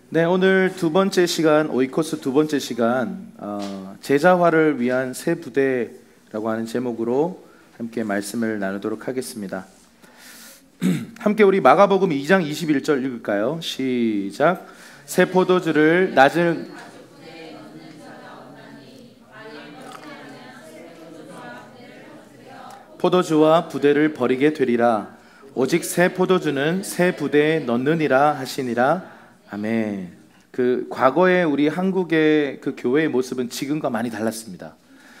네, 오늘 두 번째 시간, 오이코스 두 번째 시간, 제자화를 위한 새 부대라고 하는 제목으로 함께 말씀을 나누도록 하겠습니다. 함께 우리 마가복음 2장 21절 읽을까요? 시작. 새 포도주를 낮은 포도주와 부대를 버리게 되리라. 오직 새 포도주는 새 부대에 넣느니라 하시니라. 아멘. 그 과거에 우리 한국의 그 교회의 모습은 지금과 많이 달랐습니다.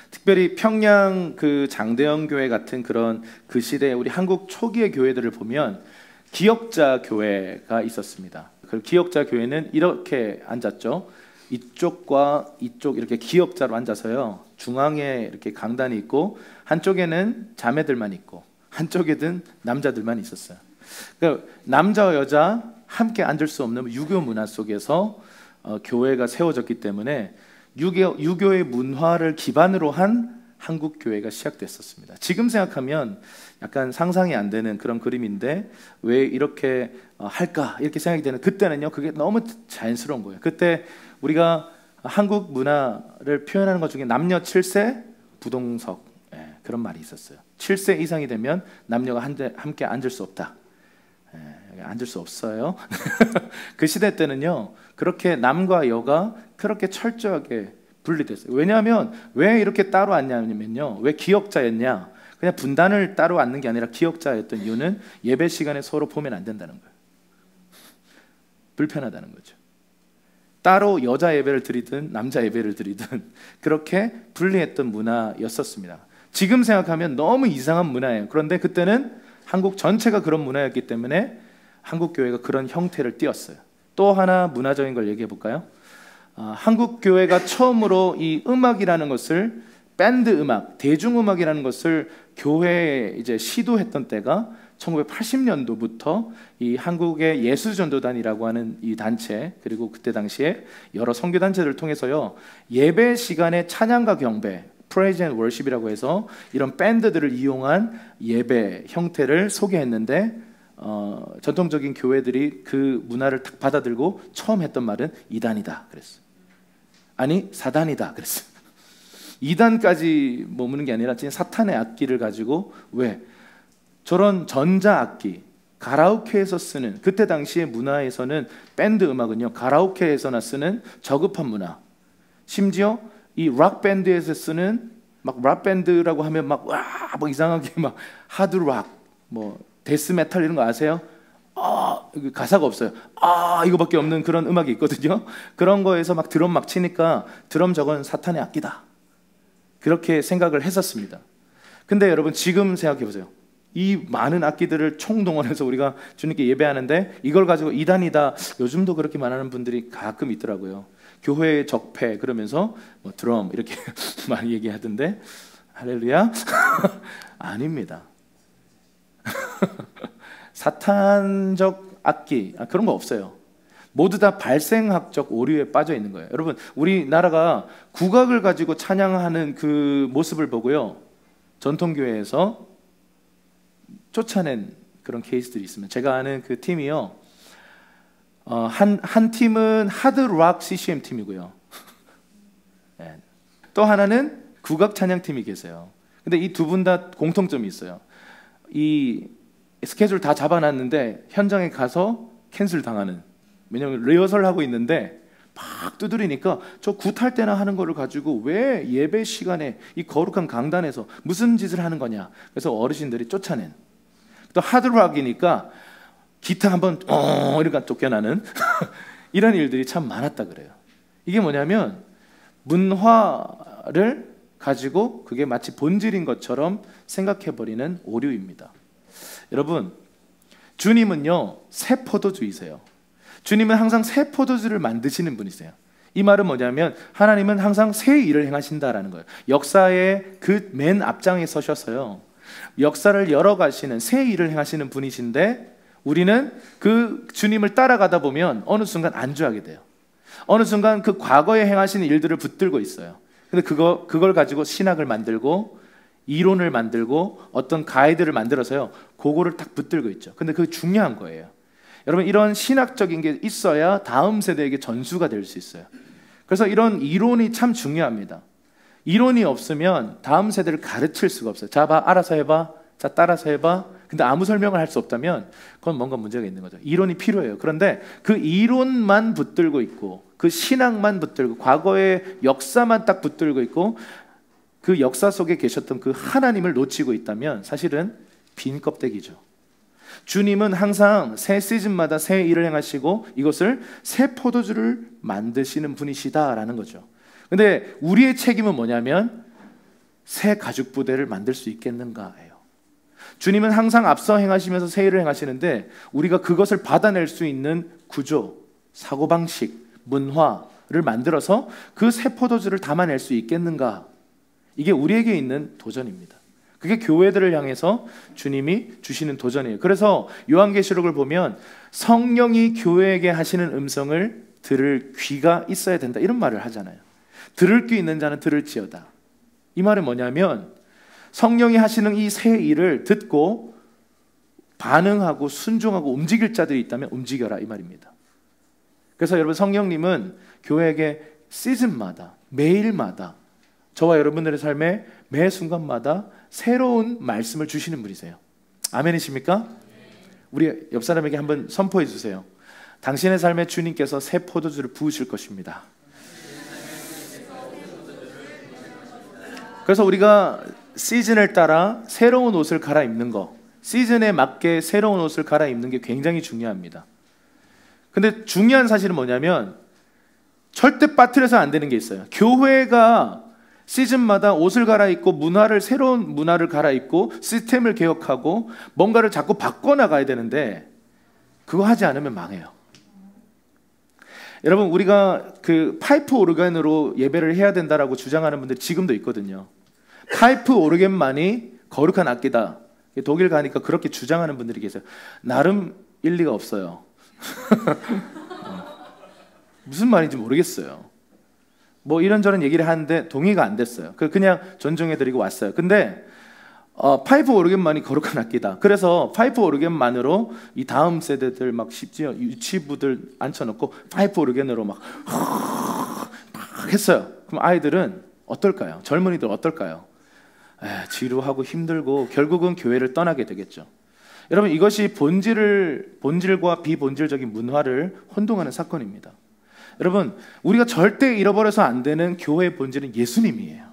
특별히 평양 그 장대영 교회 같은 그런 그 시대 우리 한국 초기의 교회들을 보면 기역자 교회가 있었습니다. 그 기역자 교회는 이렇게 앉았죠. 이쪽과 이쪽 이렇게 기역자로 앉아서요. 중앙에 이렇게 강단이 있고 한쪽에는 자매들만 있고 한쪽에는 남자들만 있었어요. 그러니까 남자와 여자 함께 앉을 수 없는 유교 문화 속에서 교회가 세워졌기 때문에 유교의 문화를 기반으로 한 한국 교회가 시작됐었습니다. 지금 생각하면 약간 상상이 안 되는 그런 그림인데 왜 이렇게 할까 이렇게 생각이 되는 그때는요 그게 너무 자연스러운 거예요. 그때 우리가 한국 문화를 표현하는 것 중에 남녀 7세 부동석 그런 말이 있었어요. 7세 이상이 되면 남녀가 함께 앉을 수 없다. 앉을 수 없어요. 그 시대 때는요 그렇게 남과 여가 그렇게 철저하게 분리됐어요. 왜냐하면 왜 이렇게 따로 앉냐면요, 왜 기역자였냐, 그냥 분단을 따로 앉는 게 아니라 기역자였던 이유는 예배 시간에 서로 보면 안 된다는 거예요. 불편하다는 거죠. 따로 여자 예배를 드리든 남자 예배를 드리든 그렇게 분리했던 문화였었습니다. 지금 생각하면 너무 이상한 문화예요. 그런데 그때는 한국 전체가 그런 문화였기 때문에 한국 교회가 그런 형태를 띄었어요. 또 하나 문화적인 걸 얘기해 볼까요? 한국 교회가 처음으로 이 음악이라는 것을 밴드 음악, 대중음악이라는 것을 교회에 이제 시도했던 때가 1980년도부터 이 한국의 예수전도단이라고 하는 이 단체, 그리고 그때 당시에 여러 선교 단체들을 통해서요 예배 시간에 찬양과 경배, 프레이즈 앤 월십이라고 해서 이런 밴드들을 이용한 예배 형태를 소개했는데 전통적인 교회들이 그 문화를 딱 받아들고 처음 했던 말은 이단이다 그랬어요. 아니 사단이다 그랬어요. 이단까지 머무는 게 아니라 진짜 사탄의 악기를 가지고 왜 저런 전자악기 가라오케에서 쓰는, 그때 당시의 문화에서는 밴드 음악은요 가라오케에서나 쓰는 저급한 문화, 심지어 이 락 밴드에서 쓰는 막 락 밴드라고 하면 막 뭐 이상하게 막 하드 락, 뭐 데스 메탈 이런 거 아세요? 가사가 없어요. 이거밖에 없는 그런 음악이 있거든요. 그런 거에서 막 드럼 막 치니까 드럼 저건 사탄의 악기다. 그렇게 생각을 했었습니다. 근데 여러분 지금 생각해 보세요. 이 많은 악기들을 총동원해서 우리가 주님께 예배하는데 이걸 가지고 이단이다. 요즘도 그렇게 말하는 분들이 가끔 있더라고요. 교회의 적폐 그러면서 뭐 드럼 이렇게 많이 얘기하던데 할렐루야. 아닙니다. 사탄적 악기 그런 거 없어요. 모두 다 발생학적 오류에 빠져 있는 거예요. 여러분 우리나라가 국악을 가지고 찬양하는 그 모습을 보고요 전통교회에서 쫓아낸 그런 케이스들이 있으면, 제가 아는 그 팀이요 한 팀은 하드락 CCM 팀이고요 네. 또 하나는 국악 찬양팀이 계세요. 근데 이 두 분 다 공통점이 있어요. 이 스케줄 다 잡아놨는데 현장에 가서 캔슬 당하는. 왜냐하면 리허설 하고 있는데 막 두드리니까 저 굿할 때나 하는 거를 가지고 왜 예배 시간에 이 거룩한 강단에서 무슨 짓을 하는 거냐. 그래서 어르신들이 쫓아낸. 또 하드락이니까 기타 한번 이렇게 쫓겨나는 이런 일들이 참 많았다 그래요. 이게 뭐냐면 문화를 가지고 그게 마치 본질인 것처럼 생각해버리는 오류입니다. 여러분 주님은요 새 포도주이세요. 주님은 항상 새 포도주를 만드시는 분이세요. 이 말은 뭐냐면 하나님은 항상 새 일을 행하신다라는 거예요. 역사의 그 맨 앞장에 서셔서요 역사를 열어가시는 새 일을 행하시는 분이신데 우리는 그 주님을 따라가다 보면 어느 순간 안주하게 돼요. 어느 순간 그 과거에 행하시는 일들을 붙들고 있어요. 근데 그걸 가지고 신학을 만들고 이론을 만들고 어떤 가이드를 만들어서요 그거를 딱 붙들고 있죠. 근데 그게 중요한 거예요. 여러분 이런 신학적인 게 있어야 다음 세대에게 전수가 될 수 있어요. 그래서 이런 이론이 참 중요합니다. 이론이 없으면 다음 세대를 가르칠 수가 없어요. 자, 봐, 알아서 해봐. 자, 따라서 해봐. 근데 아무 설명을 할 수 없다면 그건 뭔가 문제가 있는 거죠. 이론이 필요해요. 그런데 그 이론만 붙들고 있고 그 신앙만 붙들고 과거의 역사만 딱 붙들고 있고 그 역사 속에 계셨던 그 하나님을 놓치고 있다면 사실은 빈 껍데기죠. 주님은 항상 새 시즌마다 새 일을 행하시고 이것을 새 포도주를 만드시는 분이시다라는 거죠. 근데 우리의 책임은 뭐냐면 새 가죽 부대를 만들 수 있겠는가예요. 주님은 항상 앞서 행하시면서 새 일을 행하시는데 우리가 그것을 받아낼 수 있는 구조, 사고방식, 문화를 만들어서 그 새 포도주를 담아낼 수 있겠는가? 이게 우리에게 있는 도전입니다. 그게 교회들을 향해서 주님이 주시는 도전이에요. 그래서 요한계시록을 보면 성령이 교회에게 하시는 음성을 들을 귀가 있어야 된다 이런 말을 하잖아요. 들을 귀 있는 자는 들을지어다. 이 말은 뭐냐면 성령이 하시는 이 새 일을 듣고 반응하고 순종하고 움직일 자들이 있다면 움직여라 이 말입니다. 그래서 여러분 성령님은 교회에게 시즌마다 매일마다 저와 여러분들의 삶에 매 순간마다 새로운 말씀을 주시는 분이세요. 아멘이십니까? 우리 옆 사람에게 한번 선포해 주세요. 당신의 삶에 주님께서 새 포도주를 부으실 것입니다. 그래서 우리가 시즌을 따라 새로운 옷을 갈아입는 거, 시즌에 맞게 새로운 옷을 갈아입는 게 굉장히 중요합니다. 근데 중요한 사실은 뭐냐면 절대 빠뜨려서 안 되는 게 있어요. 교회가 시즌마다 옷을 갈아입고 새로운 문화를 갈아입고 시스템을 개혁하고 뭔가를 자꾸 바꿔나가야 되는데 그거 하지 않으면 망해요. 여러분 우리가 그 파이프 오르간으로 예배를 해야 된다라고 주장하는 분들이 지금도 있거든요. 파이프 오르간만이 거룩한 악기다. 독일 가니까 그렇게 주장하는 분들이 계세요. 나름 일리가 없어요. 무슨 말인지 모르겠어요. 뭐 이런저런 얘기를 하는데 동의가 안 됐어요. 그냥 존중해드리고 왔어요. 근데 파이프 오르간만이 거룩한 악기다. 그래서 파이프 오르간만으로 이 다음 세대들 막 심지어 유치부들 앉혀놓고 파이프 오르간으로 막 했어요. 그럼 아이들은 어떨까요? 젊은이들 어떨까요? 지루하고 힘들고 결국은 교회를 떠나게 되겠죠. 여러분 이것이 본질과 비본질적인 문화를 혼동하는 사건입니다. 여러분 우리가 절대 잃어버려서 안 되는 교회의 본질은 예수님이에요.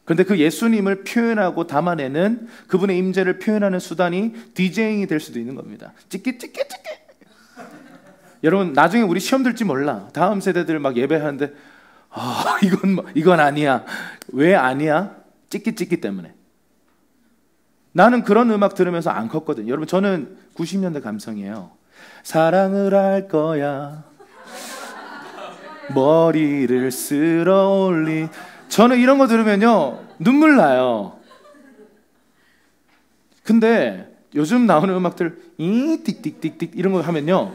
그런데 그 예수님을 표현하고 담아내는 그분의 임재를 표현하는 수단이 디제잉이 될 수도 있는 겁니다. 찍기. 여러분 나중에 우리 시험 들지 몰라. 다음 세대들 막 예배하는데 이건 아니야. 왜 아니야? 찍기 때문에. 나는 그런 음악 들으면서 안 컸거든요. 여러분 저는 90년대 감성이에요. 사랑을 할 거야. 머리를 쓸어 올리. 저는 이런 거 들으면요 눈물 나요. 근데 요즘 나오는 음악들 띡띡띡띡 이런 거 하면요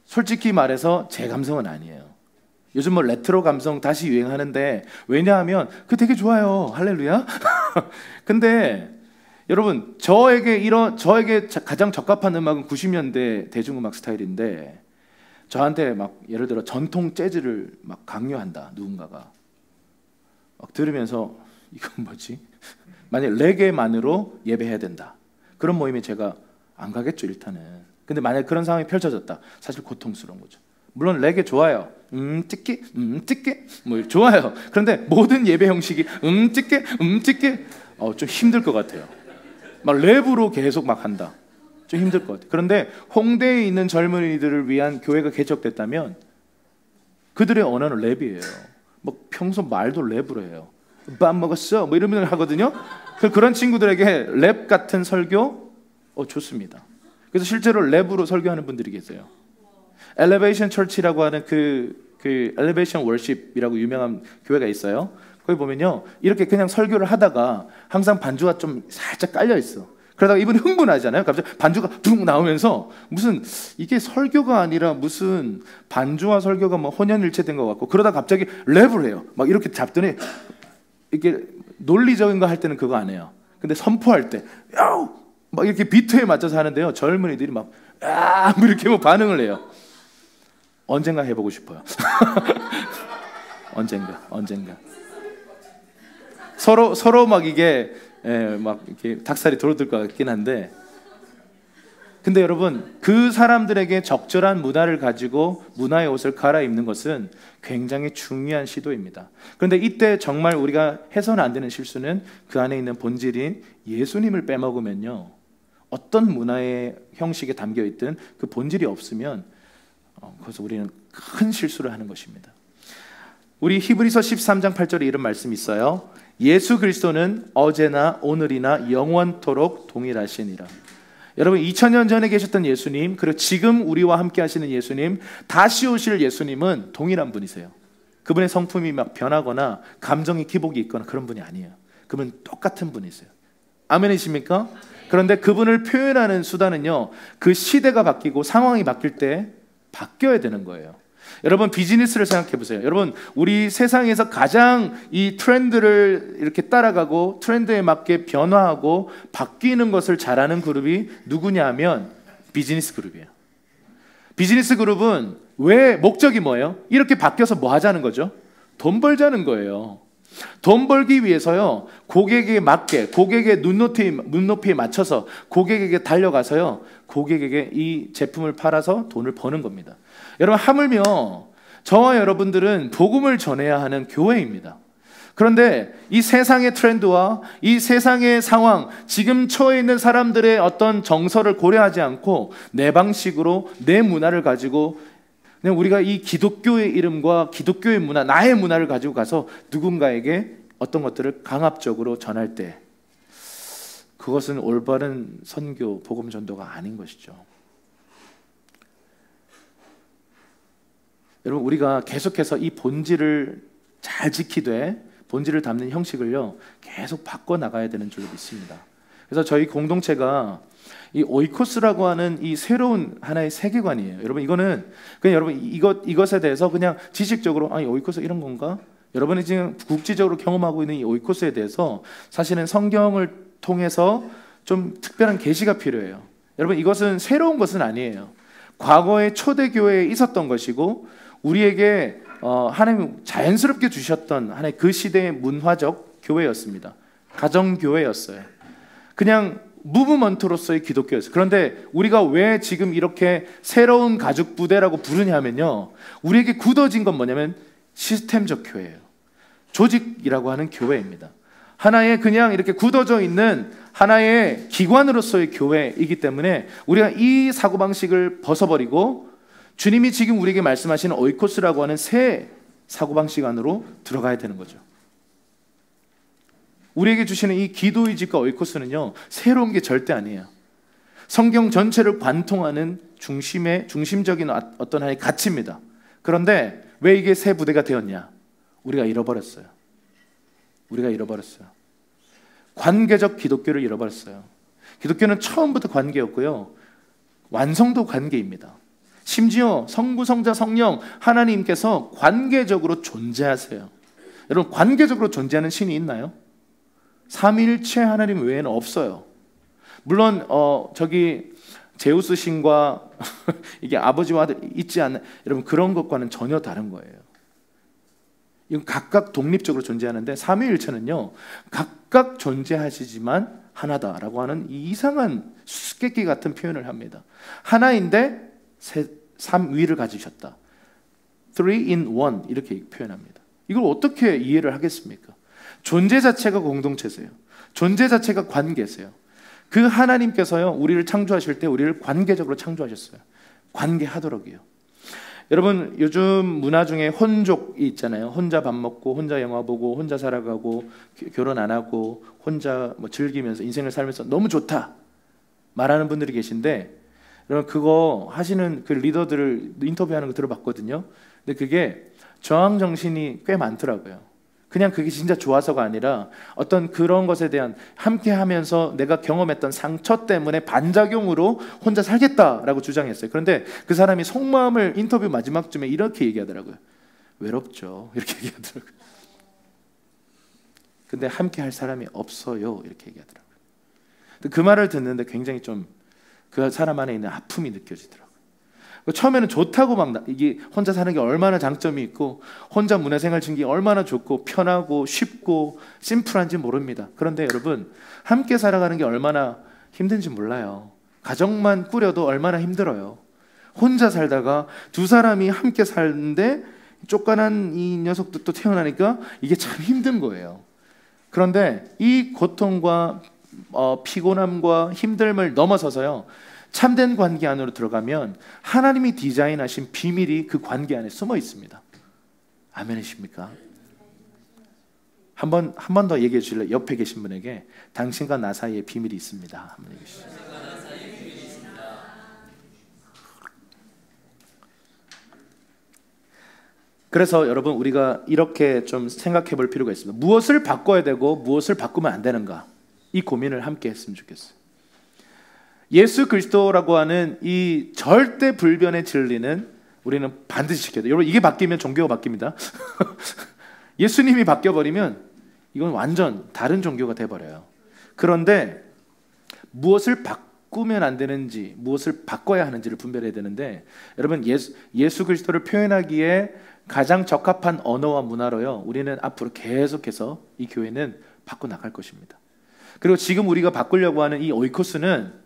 솔직히 말해서 제 감성은 아니에요. 요즘 뭐 레트로 감성 다시 유행하는데 왜냐하면 그거 되게 좋아요. 할렐루야. 근데 여러분 저에게 가장 적합한 음악은 90년대 대중음악 스타일인데 저한테 막 예를 들어 전통 재즈를 막 강요한다 누군가가 막 들으면서 이건 뭐지? 만약 레게만으로 예배해야 된다 그런 모임에 제가 안 가겠죠 일단은. 근데 만약 그런 상황이 펼쳐졌다 사실 고통스러운 거죠. 물론 레게 좋아요. 찍기 뭐 좋아요. 그런데 모든 예배 형식이 찍기 좀 힘들 것 같아요. 막 랩으로 계속 막 한다. 좀 힘들 것 같아요. 그런데 홍대에 있는 젊은이들을 위한 교회가 개척됐다면 그들의 언어는 랩이에요. 뭐 평소 말도 랩으로 해요. 밥 먹었어? 뭐 이러면 하거든요. 그런 친구들에게 랩 같은 설교 좋습니다. 그래서 실제로 랩으로 설교하는 분들이 계세요. 엘리베이션 처치라고 하는 그 엘리베이션 월십이라고 유명한 교회가 있어요. 거기 보면요 이렇게 그냥 설교를 하다가 항상 반주가 좀 살짝 깔려 있어. 그러다가 이분이 흥분하잖아요. 갑자기 반주가 붕 나오면서 무슨 이게 설교가 아니라 무슨 반주와 설교가 뭐 혼연일체된 것 같고 그러다 갑자기 랩을 해요. 막 이렇게 잡더니 이게 논리적인 거 할 때는 그거 안 해요. 근데 선포할 때 야우 막 이렇게 비트에 맞춰서 하는데요, 젊은이들이 막 이렇게 뭐 반응을 해요. 언젠가 해보고 싶어요. 언젠가 서로 막 이게 막 이렇게 닭살이 돌아들 것 같긴 한데, 근데 여러분, 그 사람들에게 적절한 문화를 가지고 문화의 옷을 갈아입는 것은 굉장히 중요한 시도입니다. 그런데 이때 정말 우리가 해서는 안 되는 실수는 그 안에 있는 본질인 예수님을 빼먹으면요, 어떤 문화의 형식에 담겨 있든 그 본질이 없으면 그래서 우리는 큰 실수를 하는 것입니다. 우리 히브리서 13장 8절에 이런 말씀이 있어요. 예수 그리스도는 어제나 오늘이나 영원토록 동일하시니라. 여러분, 2000년 전에 계셨던 예수님, 그리고 지금 우리와 함께 하시는 예수님, 다시 오실 예수님은 동일한 분이세요. 그분의 성품이 막 변하거나 감정이 기복이 있거나 그런 분이 아니에요. 그분은 똑같은 분이세요. 아멘이십니까? 그런데 그분을 표현하는 수단은요, 그 시대가 바뀌고 상황이 바뀔 때 바뀌어야 되는 거예요. 여러분, 비즈니스를 생각해 보세요. 여러분, 우리 세상에서 가장 이 트렌드를 이렇게 따라가고 트렌드에 맞게 변화하고 바뀌는 것을 잘하는 그룹이 누구냐 하면 비즈니스 그룹이에요. 비즈니스 그룹은 왜, 목적이 뭐예요? 이렇게 바뀌어서 뭐 하자는 거죠? 돈 벌자는 거예요. 돈 벌기 위해서요, 고객에게 맞게, 고객의 눈높이에 맞춰서 고객에게 달려가서요, 고객에게 이 제품을 팔아서 돈을 버는 겁니다. 여러분, 하물며 저와 여러분들은 복음을 전해야 하는 교회입니다. 그런데 이 세상의 트렌드와 이 세상의 상황, 지금 처해 있는 사람들의 어떤 정서를 고려하지 않고 내 방식으로 내 문화를 가지고, 그냥 우리가 이 기독교의 이름과 기독교의 문화, 나의 문화를 가지고 가서 누군가에게 어떤 것들을 강압적으로 전할 때, 그것은 올바른 선교, 복음 전도가 아닌 것이죠. 여러분, 우리가 계속해서 이 본질을 잘 지키되 본질을 담는 형식을요, 계속 바꿔나가야 되는 줄로 믿습니다. 그래서 저희 공동체가 이 오이코스라고 하는 이 새로운 하나의 세계관이에요. 여러분, 이거는 그냥 여러분 이것에 대해서 그냥 지식적으로 이 오이코스 이런 건가? 여러분이 지금 국지적으로 경험하고 있는 이 오이코스에 대해서 사실은 성경을 통해서 좀 특별한 계시가 필요해요. 여러분, 이것은 새로운 것은 아니에요. 과거에 초대교회에 있었던 것이고 우리에게 하나님 자연스럽게 주셨던 하나의 그 시대의 문화적 교회였습니다. 가정교회였어요. 그냥 무브먼트로서의 기독교였어요. 그런데 우리가 왜 지금 이렇게 새로운 가죽 부대라고 부르냐면요, 우리에게 굳어진 건 뭐냐면 시스템적 교회예요. 조직이라고 하는 교회입니다. 하나의 그냥 이렇게 굳어져 있는 하나의 기관으로서의 교회이기 때문에 우리가 이 사고방식을 벗어버리고 주님이 지금 우리에게 말씀하시는 오이코스라고 하는 새 사고방식 안으로 들어가야 되는 거죠. 우리에게 주시는 이 기도의 집과 오이코스는요, 새로운 게 절대 아니에요. 성경 전체를 관통하는 중심적인 어떤 하나의 가치입니다. 그런데 왜 이게 새 부대가 되었냐? 우리가 잃어버렸어요. 관계적 기독교를 잃어버렸어요. 기독교는 처음부터 관계였고요, 완성도 관계입니다. 심지어 성부, 성자, 성령 하나님께서 관계적으로 존재하세요. 여러분, 관계적으로 존재하는 신이 있나요? 삼위일체 하나님 외에는 없어요. 물론 저기 제우스 신과 이게 아버지와 아들 있지 않는, 여러분, 그런 것과는 전혀 다른 거예요. 이건 각각 독립적으로 존재하는데 삼위일체는요, 각각 존재하시지만 하나다라고 하는 이 이상한 수수께끼 같은 표현을 합니다. 하나인데 삼위를 가지셨다. Three in one 이렇게 표현합니다. 이걸 어떻게 이해를 하겠습니까? 존재 자체가 공동체세요. 존재 자체가 관계세요. 그 하나님께서요, 우리를 창조하실 때 우리를 관계적으로 창조하셨어요. 관계하도록이요. 여러분, 요즘 문화 중에 혼족이 있잖아요. 혼자 밥 먹고 혼자 영화 보고 혼자 살아가고 결혼 안 하고 혼자 뭐 즐기면서 인생을 살면서 너무 좋다 말하는 분들이 계신데, 여러분, 그거 하시는 그 리더들을 인터뷰하는 거 들어봤거든요. 근데 그게 저항 정신이 꽤 많더라고요. 그냥 그게 진짜 좋아서가 아니라 어떤 그런 것에 대한 함께 하면서 내가 경험했던 상처 때문에 반작용으로 혼자 살겠다라고 주장했어요. 그런데 그 사람이 속마음을 인터뷰 마지막쯤에 이렇게 얘기하더라고요. 외롭죠. 이렇게 얘기하더라고요. 근데 함께 할 사람이 없어요. 이렇게 얘기하더라고요. 근데 그 말을 듣는데 굉장히 좀 그 사람 안에 있는 아픔이 느껴지더라고요. 처음에는 좋다고 이게 혼자 사는 게 얼마나 장점이 있고 혼자 문화생활 즐기기 얼마나 좋고 편하고 쉽고 심플한지 모릅니다. 그런데 여러분, 함께 살아가는 게 얼마나 힘든지 몰라요. 가정만 꾸려도 얼마나 힘들어요. 혼자 살다가 두 사람이 함께 사는데 쫓겨난 이 녀석도 또 태어나니까 이게 참 힘든 거예요. 그런데 이 고통과 피곤함과 힘듦을 넘어서서요, 참된 관계 안으로 들어가면 하나님이 디자인하신 비밀이 그 관계 안에 숨어 있습니다. 아멘이십니까? 한 번 더 얘기해 주실래요? 옆에 계신 분에게 당신과 나 사이에 비밀이 있습니다. 한번 얘기해 주시죠. 그래서 여러분, 우리가 이렇게 좀 생각해 볼 필요가 있습니다. 무엇을 바꿔야 되고 무엇을 바꾸면 안 되는가, 이 고민을 함께 했으면 좋겠어요. 예수 그리스도라고 하는 이 절대 불변의 진리는 우리는 반드시 지켜야 돼요. 여러분, 이게 바뀌면 종교가 바뀝니다. 예수님이 바뀌어버리면 이건 완전 다른 종교가 돼버려요. 그런데 무엇을 바꾸면 안 되는지, 무엇을 바꿔야 하는지를 분별해야 되는데, 여러분, 예수 그리스도를 표현하기에 가장 적합한 언어와 문화로요, 우리는 앞으로 계속해서 이 교회는 바꿔 나갈 것입니다. 그리고 지금 우리가 바꾸려고 하는 이 오이코스는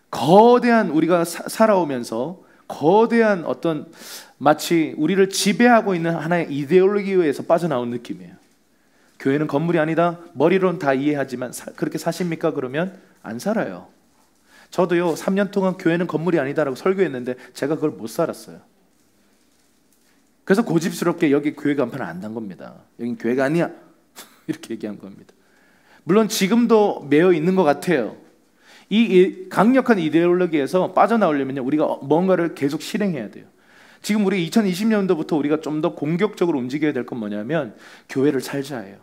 거대한, 우리가 살아오면서 거대한 어떤 마치 우리를 지배하고 있는 하나의 이데올로기에서 빠져나온 느낌이에요. 교회는 건물이 아니다, 머리로는 다 이해하지만 그렇게 사십니까? 그러면 안 살아요. 저도요 3년 동안 교회는 건물이 아니다라고 설교했는데 제가 그걸 못 살았어요. 그래서 고집스럽게 여기 교회 간판을 안 단 겁니다. 여긴 교회가 아니야 이렇게 얘기한 겁니다. 물론 지금도 매여 있는 것 같아요. 이 강력한 이데올로기에서 빠져나오려면 우리가 뭔가를 계속 실행해야 돼요. 지금 우리 2020년도부터 우리가 좀 더 공격적으로 움직여야 될 건 뭐냐면 교회를 살자예요.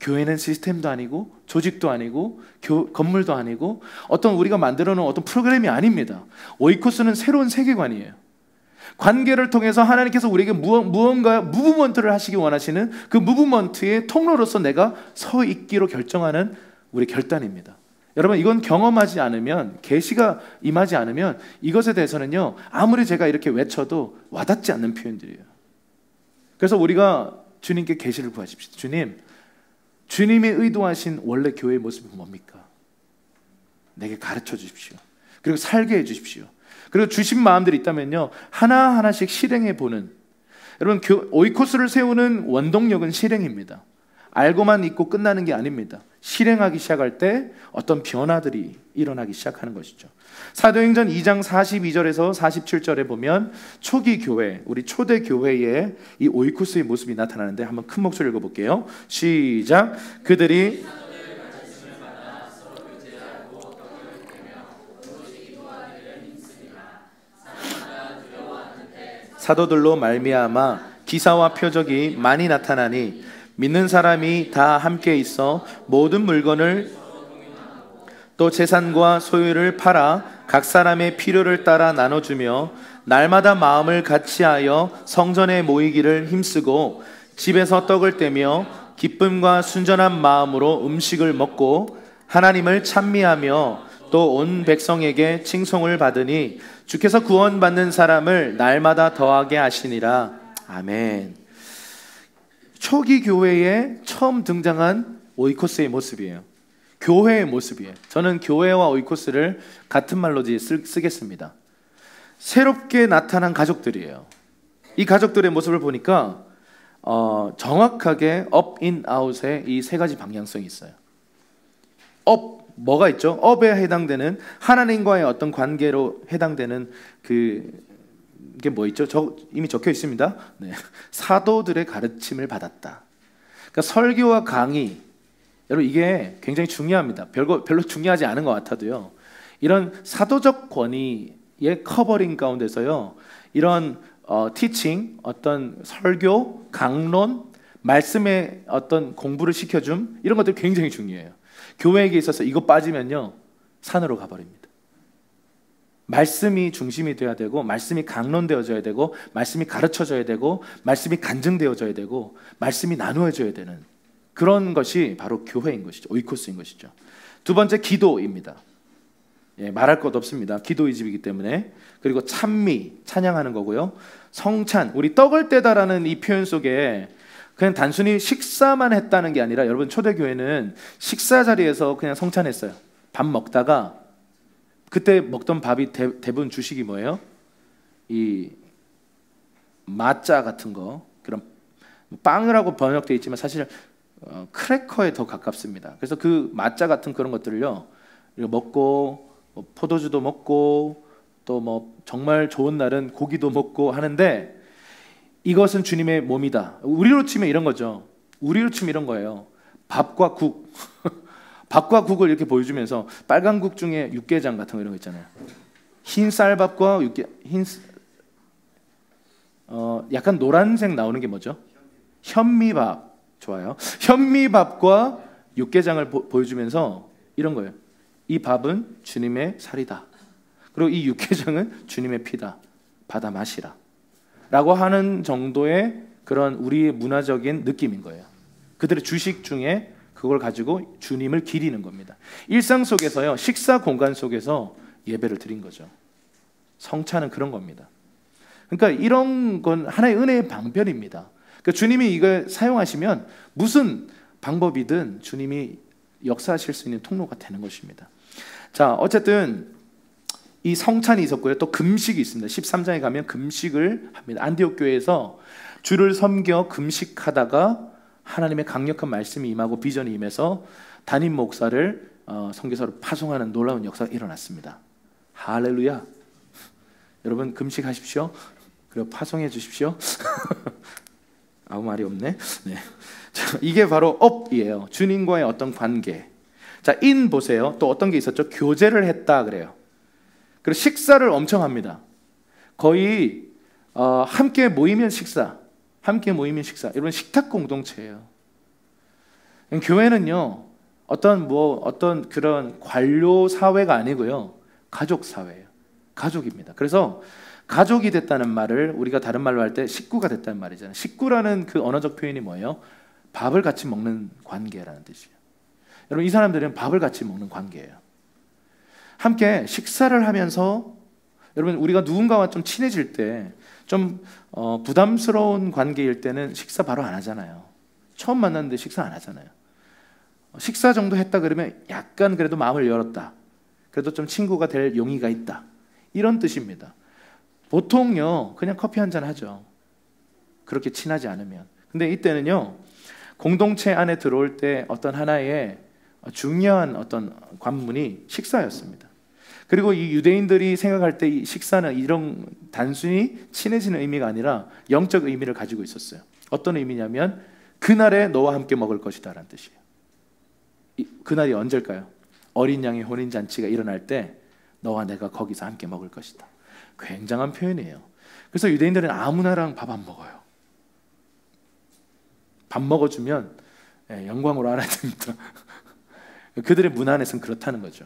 교회는 시스템도 아니고 조직도 아니고 건물도 아니고 어떤 우리가 만들어 놓은 어떤 프로그램이 아닙니다. 오이코스는 새로운 세계관이에요. 관계를 통해서 하나님께서 우리에게 무언가 무브먼트를 하시기 원하시는 그 무브먼트의 통로로서 내가 서 있기로 결정하는 우리 결단입니다. 여러분, 이건 경험하지 않으면, 계시가 임하지 않으면 이것에 대해서는요 아무리 제가 이렇게 외쳐도 와닿지 않는 표현들이에요. 그래서 우리가 주님께 계시를 구하십시오. 주님이 의도하신 원래 교회의 모습은 뭡니까? 내게 가르쳐 주십시오. 그리고 살게 해 주십시오. 그리고 주신 마음들이 있다면요 하나하나씩 실행해 보는, 여러분, 오이코스를 세우는 원동력은 실행입니다. 알고만 있고 끝나는 게 아닙니다. 실행하기 시작할 때 어떤 변화들이 일어나기 시작하는 것이죠. 사도행전 2장 42절에서 47절에 보면 초기 교회, 우리 초대 교회에 이 오이코스의 모습이 나타나는데 한번 큰 목소리로 읽어볼게요. 시작. 그들이 사도들로 말미암아 기사와 표적이 많이 나타나니 믿는 사람이 다 함께 있어 모든 물건을 또 재산과 소유를 팔아 각 사람의 필요를 따라 나눠주며 날마다 마음을 같이하여 성전에 모이기를 힘쓰고 집에서 떡을 떼며 기쁨과 순전한 마음으로 음식을 먹고 하나님을 찬미하며 또 온 백성에게 칭송을 받으니 주께서 구원받는 사람을 날마다 더하게 하시니라. 아멘. 초기 교회에 처음 등장한 오이코스의 모습이에요. 교회의 모습이에요. 저는 교회와 오이코스를 같은 말로 쓰겠습니다. 새롭게 나타난 가족들이에요. 이 가족들의 모습을 보니까 정확하게 업, 인, 아웃의 이 세 가지 방향성이 있어요. 업, 뭐가 있죠? 업에 해당되는 하나님과의 어떤 관계로 해당되는 이게 뭐 있죠? 이미 적혀 있습니다. 네. 사도들의 가르침을 받았다. 그러니까 설교와 강의, 여러분 이게 굉장히 중요합니다. 별로 중요하지 않은 것 같아도요. 이런 사도적 권위의 커버링 가운데서요, 이런 티칭, 어떤 설교, 강론, 말씀의 어떤 공부를 시켜줌, 이런 것들이 굉장히 중요해요. 교회에게 있어서 이거 빠지면요 산으로 가버립니다. 말씀이 중심이 되어야 되고, 말씀이 강론되어져야 되고, 말씀이 가르쳐져야 되고, 말씀이 간증되어져야 되고, 말씀이 나누어져야 되는 그런 것이 바로 교회인 것이죠. 오이코스인 것이죠. 두 번째 기도입니다. 예, 말할 것 없습니다. 기도의 집이기 때문에. 그리고 찬미, 찬양하는 거고요. 성찬, 우리 떡을 떼다라는 이 표현 속에 그냥 단순히 식사만 했다는 게 아니라, 여러분 초대교회는 식사 자리에서 그냥 성찬했어요. 밥 먹다가 그때 먹던 밥이 대부분 주식이 뭐예요? 이 마짜 같은 거, 그런 빵이라고 번역되어 있지만 사실 크래커에 더 가깝습니다. 그래서 그 마짜 같은 그런 것들을요 먹고 포도주도 먹고 또 뭐 정말 좋은 날은 고기도 먹고 하는데, 이것은 주님의 몸이다. 우리로 치면 이런 거죠. 우리로 치면 이런 거예요. 밥과 국 밥과 국을 이렇게 보여주면서, 빨간 국 중에 육개장 같은 거 이런 거 있잖아요. 흰 쌀밥과 약간 노란색 나오는 게 뭐죠? 현미밥. 좋아요. 현미밥과 육개장을 보여주면서 이런 거예요. 이 밥은 주님의 살이다. 그리고 이 육개장은 주님의 피다. 받아 마시라. 라고 하는 정도의 그런 우리의 문화적인 느낌인 거예요. 그들의 주식 중에 그걸 가지고 주님을 기리는 겁니다. 일상 속에서요, 식사 공간 속에서 예배를 드린 거죠. 성찬은 그런 겁니다. 그러니까 이런 건 하나의 은혜의 방편입니다. 그러니까 주님이 이걸 사용하시면 무슨 방법이든 주님이 역사하실 수 있는 통로가 되는 것입니다. 자, 어쨌든 이 성찬이 있었고요. 또 금식이 있습니다. 13장에 가면 금식을 합니다. 안디옥 교회에서 주를 섬겨 금식하다가 하나님의 강력한 말씀이 임하고 비전이 임해서 담임 목사를 선교사로 파송하는 놀라운 역사가 일어났습니다. 할렐루야. 여러분 금식하십시오. 그리고 파송해 주십시오. 아무 말이 없네. 네. 자, 이게 바로 업이에요. 주님과의 어떤 관계. 자, 인 보세요. 또 어떤 게 있었죠? 교제를 했다 그래요. 그리고 식사를 엄청 합니다. 거의 함께 모이면 식사, 함께 모이면 식사. 여러분 식탁 공동체예요. 교회는요 어떤 그런 관료 사회가 아니고요, 가족 사회예요. 가족입니다. 그래서 가족이 됐다는 말을 우리가 다른 말로 할 때 식구가 됐다는 말이잖아요. 식구라는 그 언어적 표현이 뭐예요? 밥을 같이 먹는 관계라는 뜻이에요. 여러분 이 사람들은 밥을 같이 먹는 관계예요. 함께 식사를 하면서, 여러분 우리가 누군가와 좀 친해질 때 좀 부담스러운 관계일 때는 식사 바로 안 하잖아요. 처음 만났는데 식사 안 하잖아요. 식사 정도 했다 그러면 약간 그래도 마음을 열었다, 그래도 좀 친구가 될 용의가 있다, 이런 뜻입니다. 보통요 그냥 커피 한잔 하죠, 그렇게 친하지 않으면. 근데 이때는요 공동체 안에 들어올 때 어떤 하나의 중요한 어떤 관문이 식사였습니다. 그리고 이 유대인들이 생각할 때 이 식사는 이런 단순히 친해지는 의미가 아니라 영적 의미를 가지고 있었어요. 어떤 의미냐면 그날에 너와 함께 먹을 것이다 라는 뜻이에요. 그날이 언제일까요? 어린 양의 혼인잔치가 일어날 때 너와 내가 거기서 함께 먹을 것이다. 굉장한 표현이에요. 그래서 유대인들은 아무나랑 밥 안 먹어요. 밥 먹어주면 영광으로 알아야 됩니다. 그들의 문화 안에서는 그렇다는 거죠.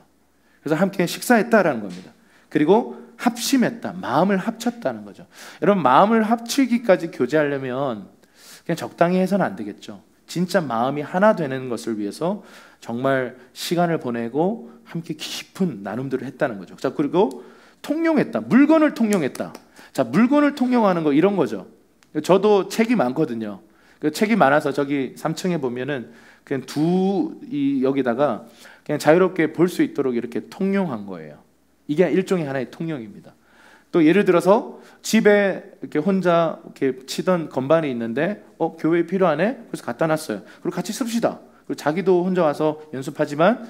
그래서 함께 식사했다라는 겁니다. 그리고 합심했다, 마음을 합쳤다는 거죠. 여러분 마음을 합치기까지 교제하려면 그냥 적당히 해서는 안 되겠죠. 진짜 마음이 하나 되는 것을 위해서 정말 시간을 보내고 함께 깊은 나눔들을 했다는 거죠. 자, 그리고 통용했다, 물건을 통용했다. 자, 물건을 통용하는 거 이런 거죠. 저도 책이 많거든요. 그 책이 많아서 저기 3층에 보면은 그냥 여기다가 그냥 자유롭게 볼 수 있도록 이렇게 통용한 거예요. 이게 일종의 하나의 통용입니다. 또 예를 들어서 집에 이렇게 혼자 이렇게 치던 건반이 있는데 교회에 필요하네? 그래서 갖다 놨어요. 그리고 같이 씁시다. 그리고 자기도 혼자 와서 연습하지만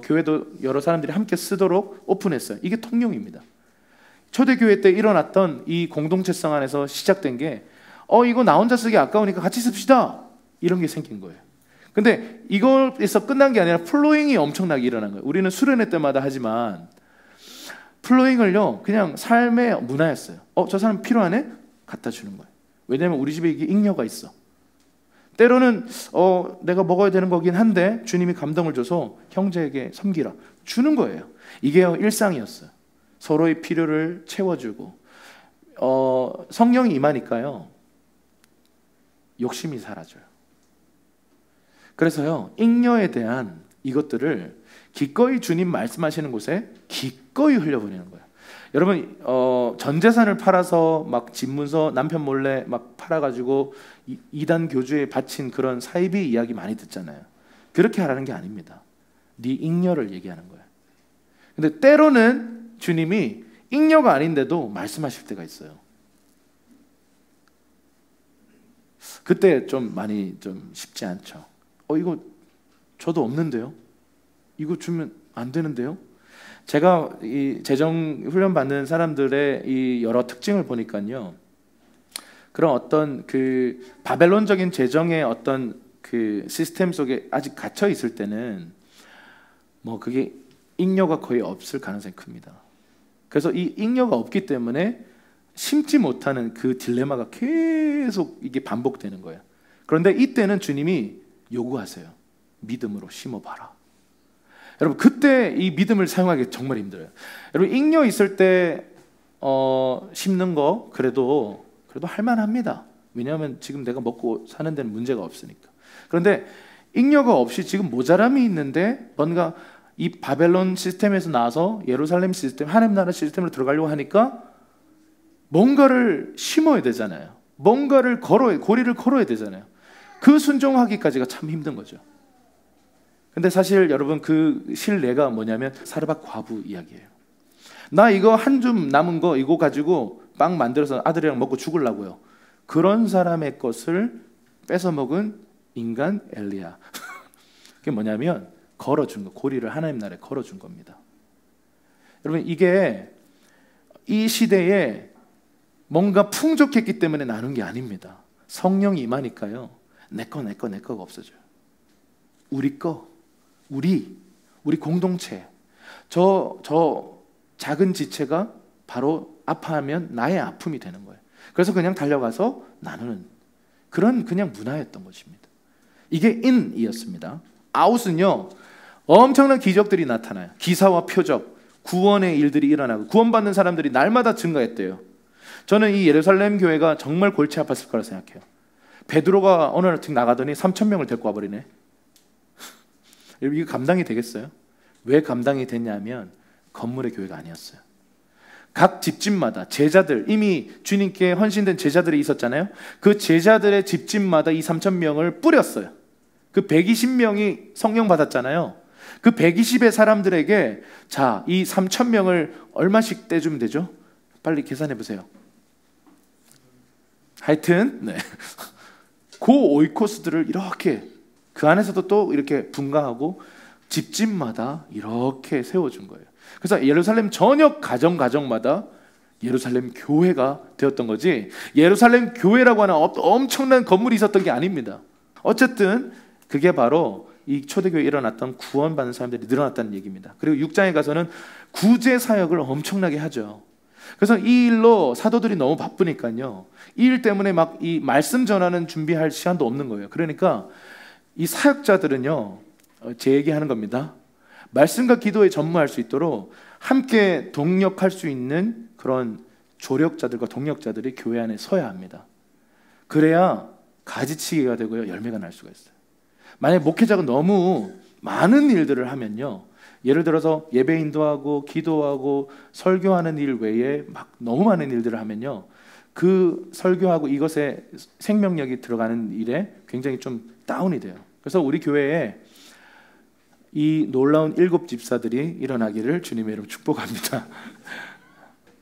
교회도 여러 사람들이 함께 쓰도록 오픈했어요. 이게 통용입니다. 초대교회 때 일어났던 이 공동체성 안에서 시작된 게 이거 나 혼자 쓰기 아까우니까 같이 씁시다, 이런 게 생긴 거예요. 근데 이거에서 끝난 게 아니라 플로잉이 엄청나게 일어난 거예요. 우리는 수련회 때마다 하지만 플로잉을요 그냥 삶의 문화였어요. 저 사람 필요하네? 갖다 주는 거예요. 왜냐하면 우리 집에 이게 잉여가 있어. 때로는 내가 먹어야 되는 거긴 한데 주님이 감동을 줘서 형제에게 섬기라, 주는 거예요. 이게 일상이었어요. 서로의 필요를 채워주고 성령이 임하니까요 욕심이 사라져요. 그래서요 잉여에 대한 이것들을 기꺼이 주님 말씀하시는 곳에 기꺼이 흘려보내는 거예요. 여러분 전 재산을 팔아서 막 집문서 남편 몰래 막 팔아가지고 이단 교주에 바친 그런 사이비 이야기 많이 듣잖아요. 그렇게 하라는 게 아닙니다. 네 잉여를 얘기하는 거예요. 근데 때로는 주님이 잉여가 아닌데도 말씀하실 때가 있어요. 그때 좀 많이 좀 쉽지 않죠. 이거 저도 없는데요. 이거 주면 안 되는데요. 제가 이 재정 훈련 받는 사람들의 이 여러 특징을 보니까요. 그런 어떤 그 바벨론적인 재정의 어떤 그 시스템 속에 아직 갇혀 있을 때는 뭐 그게 잉여가 거의 없을 가능성이 큽니다. 그래서 이 잉여가 없기 때문에 심지 못하는 그 딜레마가 계속 이게 반복되는 거예요. 그런데 이때는 주님이 요구하세요. 믿음으로 심어봐라. 여러분 그때 이 믿음을 사용하기 정말 힘들어요. 여러분 잉여 있을 때 심는 거 그래도 할만합니다. 왜냐하면 지금 내가 먹고 사는 데는 문제가 없으니까. 그런데 잉여가 없이 지금 모자람이 있는데 뭔가 이 바벨론 시스템에서 나와서 예루살렘 시스템, 하나님 나라 시스템으로 들어가려고 하니까 뭔가를 심어야 되잖아요. 뭔가를 고리를 걸어야 되잖아요. 그 순종하기까지가 참 힘든 거죠. 근데 사실 여러분 그 실례가 뭐냐면 사르밧 과부 이야기예요. 나 이거 한 줌 남은 거 이거 가지고 빵 만들어서 아들이랑 먹고 죽으려고요. 그런 사람의 것을 뺏어 먹은 인간 엘리야. 그게 뭐냐면 걸어준 거, 고리를 하나님 나라에 걸어준 겁니다. 여러분 이게 이 시대에 뭔가 풍족했기 때문에 나눈 게 아닙니다. 성령이 임하니까요. 내 거가 없어져요. 우리 거, 우리 공동체. 저 작은 지체가 바로 아파하면 나의 아픔이 되는 거예요. 그래서 그냥 달려가서 나누는 그런 그냥 문화였던 것입니다. 이게 인이었습니다. 아웃은요 엄청난 기적들이 나타나요. 기사와 표적, 구원의 일들이 일어나고 구원받는 사람들이 날마다 증가했대요. 저는 이 예루살렘 교회가 정말 골치 아팠을 거라 생각해요. 베드로가 어느 날 나가더니 3,000명을 데리고 와버리네. 이거 감당이 되겠어요? 왜 감당이 됐냐면 건물의 교회가 아니었어요. 각 집집마다 제자들, 이미 주님께 헌신된 제자들이 있었잖아요. 그 제자들의 집집마다 이 3,000명을 뿌렸어요. 그 120명이 성령 받았잖아요. 그 120의 사람들에게 자, 이 3,000명을 얼마씩 떼주면 되죠? 빨리 계산해 보세요. 하여튼 그 오이코스들을 이렇게 그 안에서도 또 이렇게 분가하고 집집마다 이렇게 세워준 거예요. 그래서 예루살렘 전역 가정마다 예루살렘 교회가 되었던 거지, 예루살렘 교회라고 하는 엄청난 건물이 있었던 게 아닙니다. 어쨌든 그게 바로 이 초대교회에 일어났던 구원받는 사람들이 늘어났다는 얘기입니다. 그리고 6장에 가서는 구제 사역을 엄청나게 하죠. 그래서 이 일로 사도들이 너무 바쁘니까요, 이 일 때문에 막 이 말씀 전하는 준비할 시간도 없는 거예요. 그러니까 이 사역자들은요, 제 얘기하는 겁니다. 말씀과 기도에 전무할 수 있도록 함께 동력할 수 있는 그런 조력자들과 동력자들이 교회 안에 서야 합니다. 그래야 가지치기가 되고요, 열매가 날 수가 있어요. 만약 목회자가 너무 많은 일들을 하면요, 예를 들어서 예배 인도하고 기도하고 설교하는 일 외에 막 너무 많은 일들을 하면요, 그 설교하고 이것에 생명력이 들어가는 일에 굉장히 좀 다운이 돼요. 그래서 우리 교회에 이 놀라운 7 집사들이 일어나기를 주님의 이름으로 축복합니다.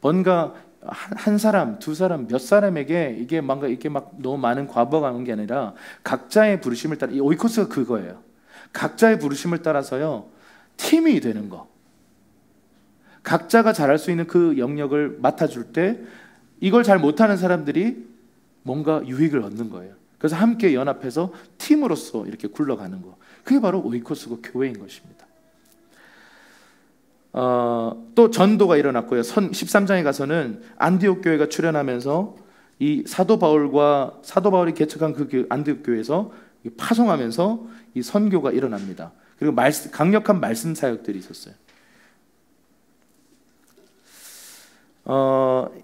뭔가 한 사람, 두 사람, 몇 사람에게 이게 뭔가 이렇게 막 너무 많은 과부하가 오는 게 아니라 각자의 부르심을 따라, 이 오이코스가 그거예요. 각자의 부르심을 따라서요, 팀이 되는 거. 각자가 잘할 수 있는 그 영역을 맡아줄 때 이걸 잘 못하는 사람들이 뭔가 유익을 얻는 거예요. 그래서 함께 연합해서 팀으로서 이렇게 굴러가는 거. 그게 바로 오이코스고 교회인 것입니다. 또 전도가 일어났고요. 13장에 가서는 안디옥 교회가 출현하면서 이 사도 바울이 개척한 그 안디옥 교회에서 파송하면서 이 선교가 일어납니다. 그리고 강력한 말씀 사역들이 있었어요.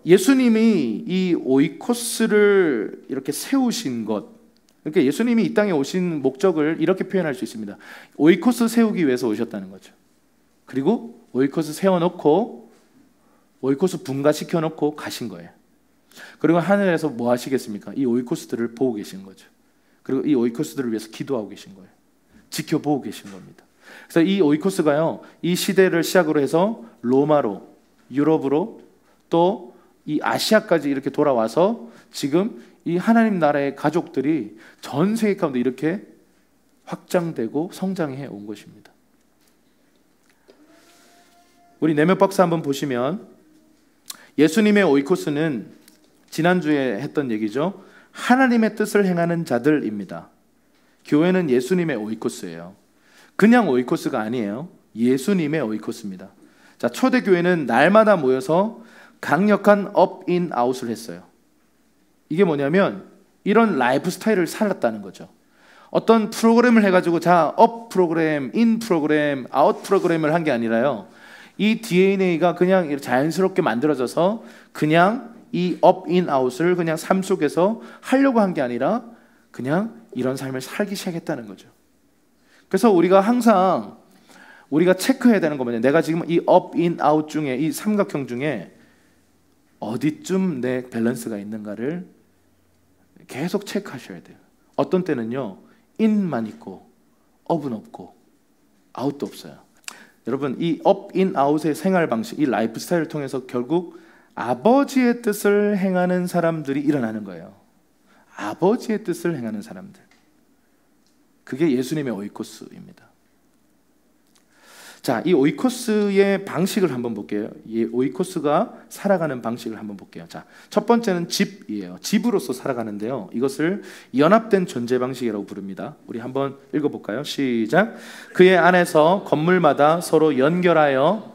예수님이 이 오이코스를 이렇게 세우신 것, 그러니까 예수님이 이 땅에 오신 목적을 이렇게 표현할 수 있습니다. 오이코스 세우기 위해서 오셨다는 거죠. 그리고 오이코스 세워놓고 오이코스 분가시켜 놓고 가신 거예요. 그리고 하늘에서 뭐 하시겠습니까? 이 오이코스들을 보고 계신 거죠. 그리고 이 오이코스들을 위해서 기도하고 계신 거예요. 지켜보고 계신 겁니다. 그래서 이 오이코스가요, 이 시대를 시작으로 해서 로마로, 유럽으로, 또 이 아시아까지 이렇게 돌아와서 지금 이 하나님 나라의 가족들이 전 세계 가운데 이렇게 확장되고 성장해 온 것입니다. 우리 내면 박사 한번 보시면, 예수님의 오이코스는 지난주에 했던 얘기죠. 하나님의 뜻을 행하는 자들입니다. 교회는 예수님의 오이코스예요. 그냥 오이코스가 아니에요. 예수님의 오이코스입니다. 자, 초대교회는 날마다 모여서 강력한 업, 인, 아웃을 했어요. 이게 뭐냐면 이런 라이프 스타일을 살았다는 거죠. 어떤 프로그램을 해가지고 자, 업 프로그램, 인 프로그램, 아웃 프로그램을 한 게 아니라요, 이 DNA가 그냥 자연스럽게 만들어져서 그냥 이 업, 인, 아웃을 그냥 삶 속에서 하려고 한 게 아니라 그냥 이런 삶을 살기 시작했다는 거죠. 그래서 우리가 항상 우리가 체크해야 되는 거 뭐냐, 내가 지금 이 업, 인, 아웃 중에 이 삼각형 중에 어디쯤 내 밸런스가 있는가를 계속 체크하셔야 돼요. 어떤 때는요, 인만 있고 업은 없고 아웃도 없어요. 여러분, 이 업, 인, 아웃의 생활 방식, 이 라이프 스타일을 통해서 결국 아버지의 뜻을 행하는 사람들이 일어나는 거예요. 아버지의 뜻을 행하는 사람들. 그게 예수님의 오이코스입니다. 자, 이 오이코스의 방식을 한번 볼게요. 이 오이코스가 살아가는 방식을 한번 볼게요. 자, 첫 번째는 집이에요. 집으로서 살아가는데요, 이것을 연합된 존재 방식이라고 부릅니다. 우리 한번 읽어볼까요? 시작. 그의 안에서 건물마다 서로 연결하여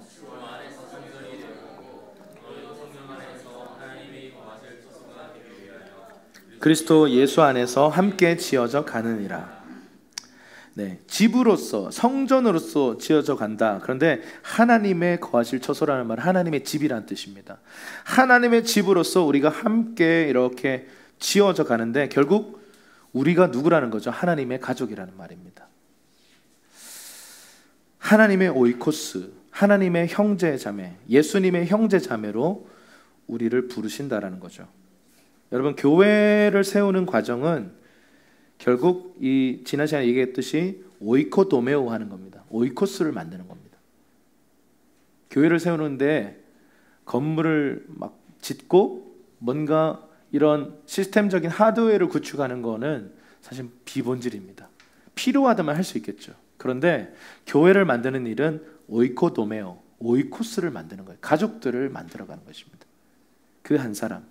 그리스도 예수 안에서 함께 지어져 가느니라. 네, 집으로서, 성전으로서 지어져 간다. 그런데 하나님의 거하실 처소라는 말은 하나님의 집이란 뜻입니다. 하나님의 집으로서 우리가 함께 이렇게 지어져 가는데 결국 우리가 누구라는 거죠? 하나님의 가족이라는 말입니다. 하나님의 오이코스, 하나님의 형제 자매, 예수님의 형제 자매로 우리를 부르신다라는 거죠. 여러분, 교회를 세우는 과정은 결국 이 지난 시간에 얘기했듯이 오이코도메오 하는 겁니다. 오이코스를 만드는 겁니다. 교회를 세우는데 건물을 막 짓고 뭔가 이런 시스템적인 하드웨어를 구축하는 거는 사실 비본질입니다. 필요하다면 할 수 있겠죠. 그런데 교회를 만드는 일은 오이코도메오, 오이코스를 만드는 거예요. 가족들을 만들어가는 것입니다. 그 한 사람,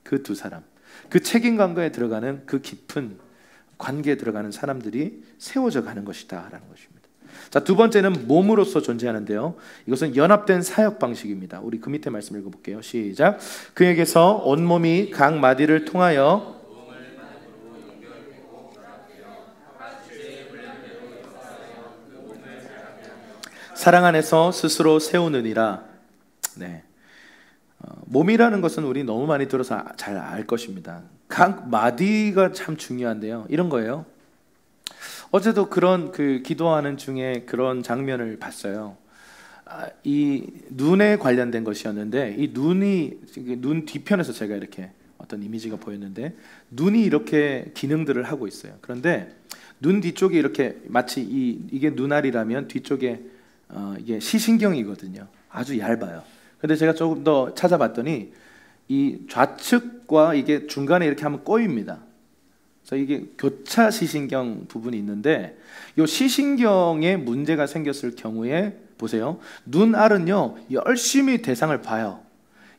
그 두 사람, 그 책임감에 들어가는 그 깊은 관계에 들어가는 사람들이 세워져 가는 것이다 라는 것입니다. 자, 두 번째는 몸으로서 존재하는데요, 이것은 연합된 사역 방식입니다. 우리 그 밑에 말씀 읽어볼게요. 시작. 그에게서 온몸이 각 마디를 통하여 사랑 안에서 스스로 세우느니라. 네. 몸이라는 것은 우리 너무 많이 들어서 잘 알 것입니다. 각 마디가 참 중요한데요, 이런 거예요. 어제도 그런 기도하는 중에 그런 장면을 봤어요. 이 눈에 관련된 것이었는데, 이 눈 뒤편에서 제가 이렇게 어떤 이미지가 보였는데, 눈이 이렇게 기능들을 하고 있어요. 그런데 눈 뒤쪽에 이렇게 마치 이게 눈알이라면 뒤쪽에 이게 시신경이거든요. 아주 얇아요. 근데 제가 조금 더 찾아봤더니 이 좌측과 이게 중간에 이렇게 하면 꼬입니다. 그래서 이게 교차 시신경 부분이 있는데, 이 시신경에 문제가 생겼을 경우에 보세요. 눈알은요 열심히 대상을 봐요.